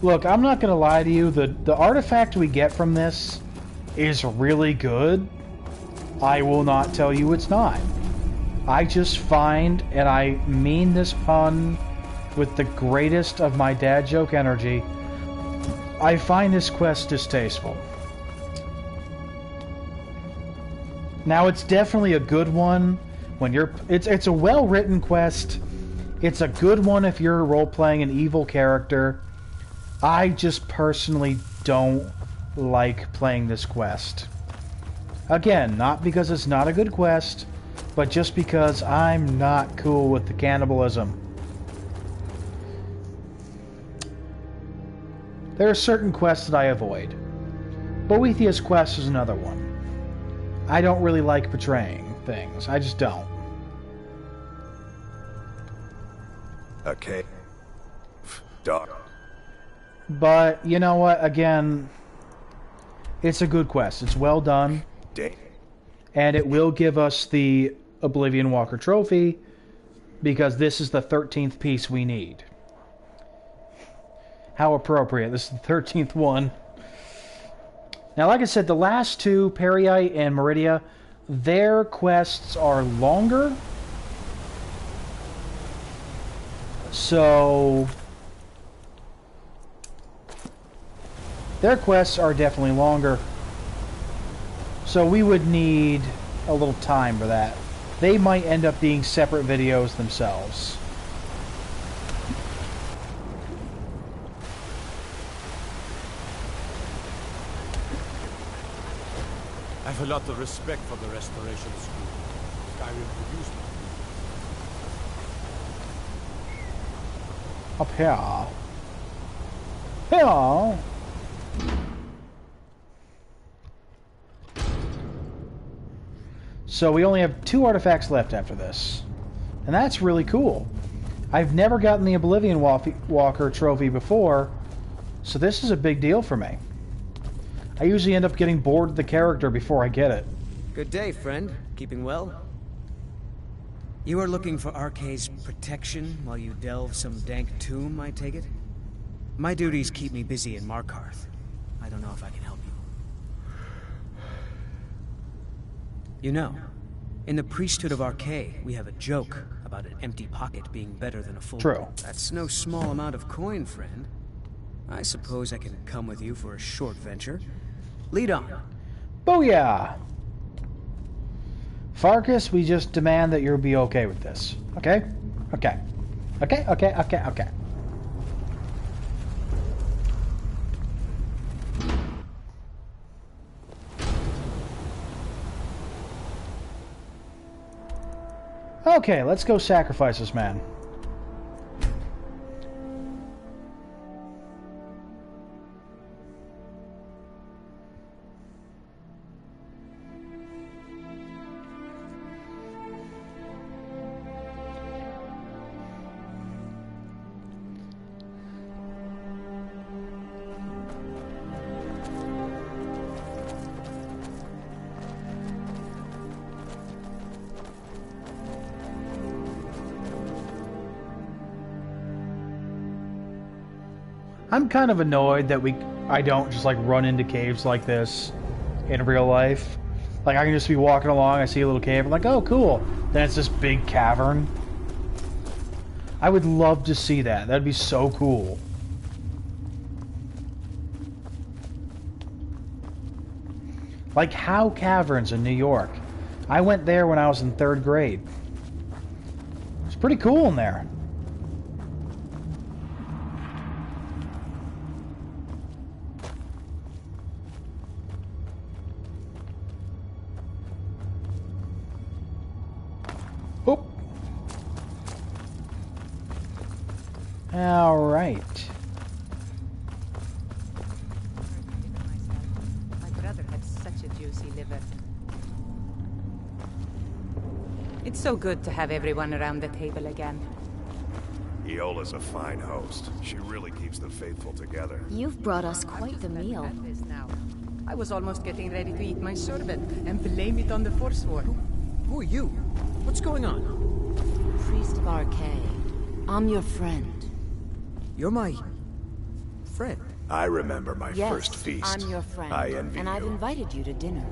Look, I'm not gonna lie to you, the artifact we get from this is really good. I will not tell you it's not. I just find, and I mean this pun with the greatest of my dad joke energy, I find this quest distasteful. Now, it's definitely a good one when you're... It's a well-written quest. It's a good one if you're role-playing an evil character. I just personally don't like playing this quest. Again, not because it's not a good quest, but just because I'm not cool with the cannibalism. There are certain quests that I avoid. Boethiah's quest is another one. I don't really like betraying things. I just don't. Okay. Dog. But, you know what? Again, it's a good quest. It's well done. And it will give us the Oblivion Walker trophy, because this is the 13th piece we need. How appropriate. This is the 13th one. Now, like I said, the last two, Perii and Meridia, their quests are longer. So... their quests are definitely longer. So we would need a little time for that. They might end up being separate videos themselves. I have a lot of respect for the Restoration School. Skyrim produced me. Up here. Here. So we only have 2 artifacts left after this. And that's really cool. I've never gotten the Oblivion Walker trophy before, so this is a big deal for me. I usually end up getting bored of the character before I get it. Good day, friend. Keeping well? You are looking for Arkay's protection while you delve some dank tomb, I take it? My duties keep me busy in Markarth. I don't know if I can help you. You know, in the priesthood of Arkay, we have a joke about an empty pocket being better than a full. True. That's no small amount of coin, friend. I suppose I can come with you for a short venture. Lead on. Booyah! Farkas, we just demand that you'll be okay with this. Okay? Okay. Okay, okay, okay, okay. Okay, let's go sacrifice this man. I'm kind of annoyed that I don't just like run into caves like this in real life. Like I can just be walking along, I see a little cave, I'm like, oh cool. Then it's this big cavern. I would love to see that. That'd be so cool. Like Howe Caverns in New York. I went there when I was in 3rd grade. It's pretty cool in there. All right. My brother had such a juicy liver. It's so good to have everyone around the table again. Iola's a fine host. She really keeps the faithful together. You've brought us quite the meal. I was almost getting ready to eat my sorbet and blame it on the Forsworn. Who are you? What's going on? Priest of Arcade. I'm your friend. You're my... friend? I remember my first feast. I'm your friend. I envy and I've you. invited you to dinner.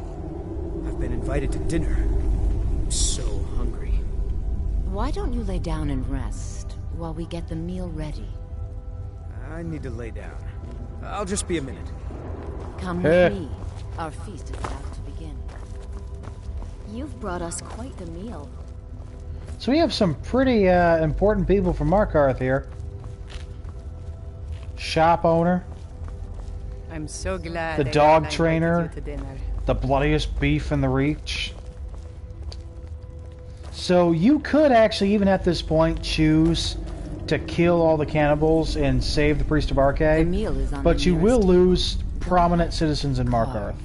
I've been invited to dinner. I'm so hungry. Why don't you lay down and rest while we get the meal ready? I need to lay down. I'll just be a minute. Come with me. Our feast is about to begin. You've brought us quite the meal. So we have some pretty important people from Markarth here. Shop owner. I'm so glad. The dog trainer. The bloodiest beef in the Reach. So you could actually, even at this point, choose to kill all the cannibals and save the Priest of Arcade. The meal is on but the you will nearest lose prominent citizens in Markarth.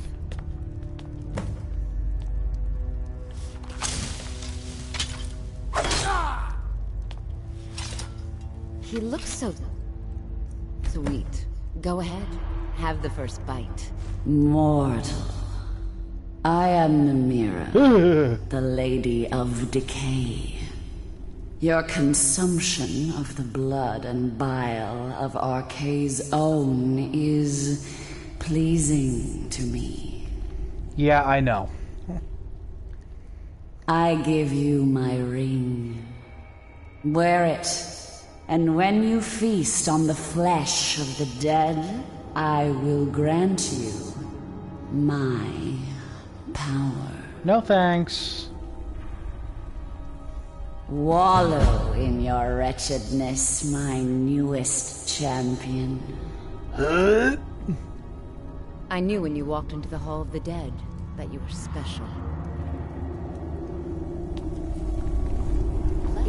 He looks so... sweet. Go ahead. Have the first bite. Mortal. I am Namira, the Lady of Decay. Your consumption of the blood and bile of Arcade's own is pleasing to me. Yeah, I know. I give you my ring. Wear it, and when you feast on the flesh of the dead, I will grant you my power. No thanks. Wallow in your wretchedness, my newest champion. I knew when you walked into the Hall of the Dead that you were special.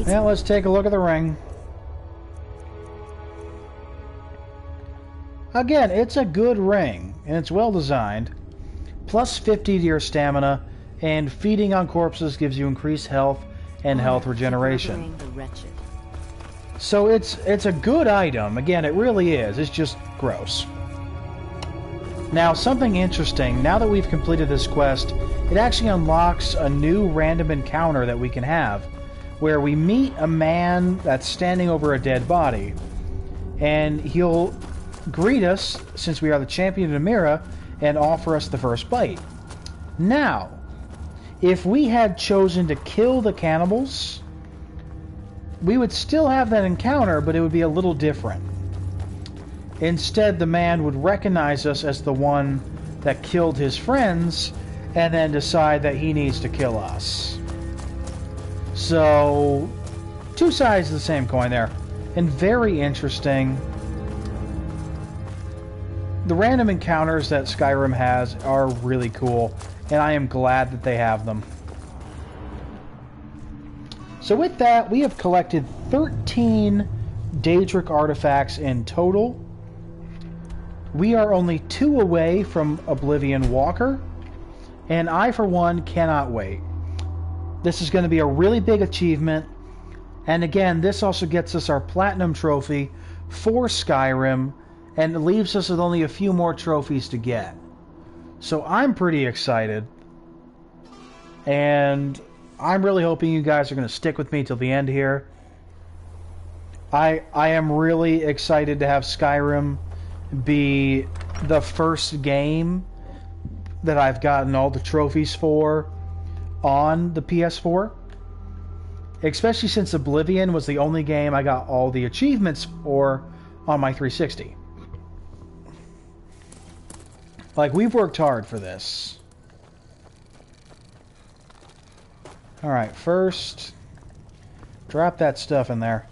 Now let's take a look at the ring. Again, it's a good ring, and it's well designed. Plus 50 to your stamina, and feeding on corpses gives you increased health and health regeneration. So it's a good item. Again, it really is. It's just gross. Now, something interesting, now that we've completed this quest, it actually unlocks a new random encounter that we can have, where we meet a man that's standing over a dead body, and he'll greet us, since we are the champion of Namira, and offer us the first bite. Now, if we had chosen to kill the cannibals, we would still have that encounter, but it would be a little different. Instead, the man would recognize us as the one that killed his friends, and then decide that he needs to kill us. So, two sides of the same coin there. And very interesting. The random encounters that Skyrim has are really cool, and I am glad that they have them. So with that, we have collected 13 Daedric artifacts in total. We are only 2 away from Oblivion Walker, and I, for one, cannot wait. This is going to be a really big achievement, and again, this also gets us our Platinum Trophy for Skyrim, and it leaves us with only a few more trophies to get. So I'm pretty excited, and I'm really hoping you guys are going to stick with me till the end here. I am really excited to have Skyrim be the first game that I've gotten all the trophies for on the PS4. Especially since Oblivion was the only game I got all the achievements for on my 360. Like, we've worked hard for this. Alright, first, drop that stuff in there.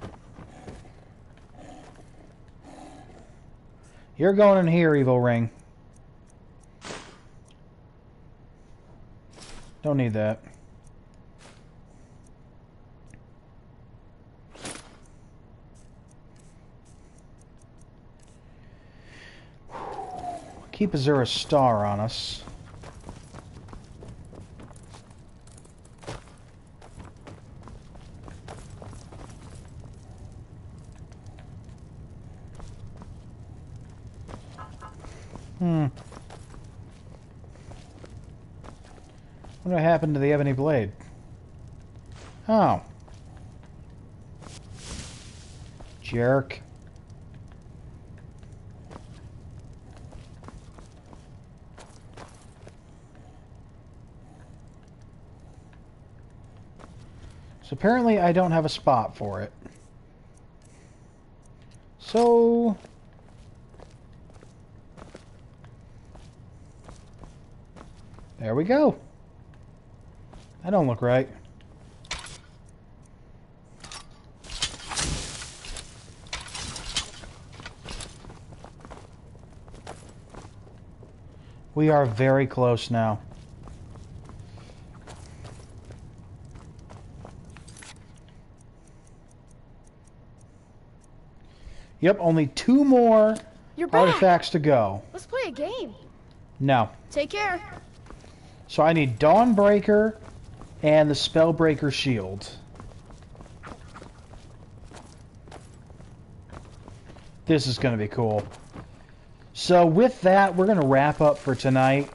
You're going in here, Evil Ring. Don't need that. Keep Azura's star on us. What happened to the ebony blade? Oh. Jerk. So apparently I don't have a spot for it. So... there we go. That don't look right. We are very close now. Yep, only 2 more artifacts to go. Let's play a game. No. Take care. So I need Dawnbreaker and the Spellbreaker Shield. This is going to be cool. So with that, we're going to wrap up for tonight.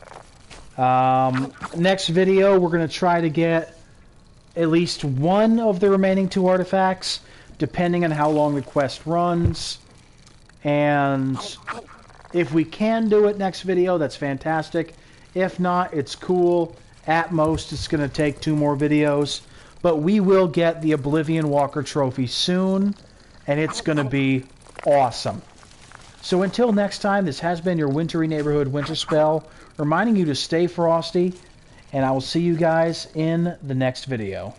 Next video, we're going to try to get at least one of the remaining 2 artifacts, depending on how long the quest runs. And if we can do it next video, that's fantastic. If not, it's cool. At most, it's going to take 2 more videos. But we will get the Oblivion Walker trophy soon, and it's going to be awesome. So until next time, this has been your wintry neighborhood Winterspell, reminding you to stay frosty, and I will see you guys in the next video.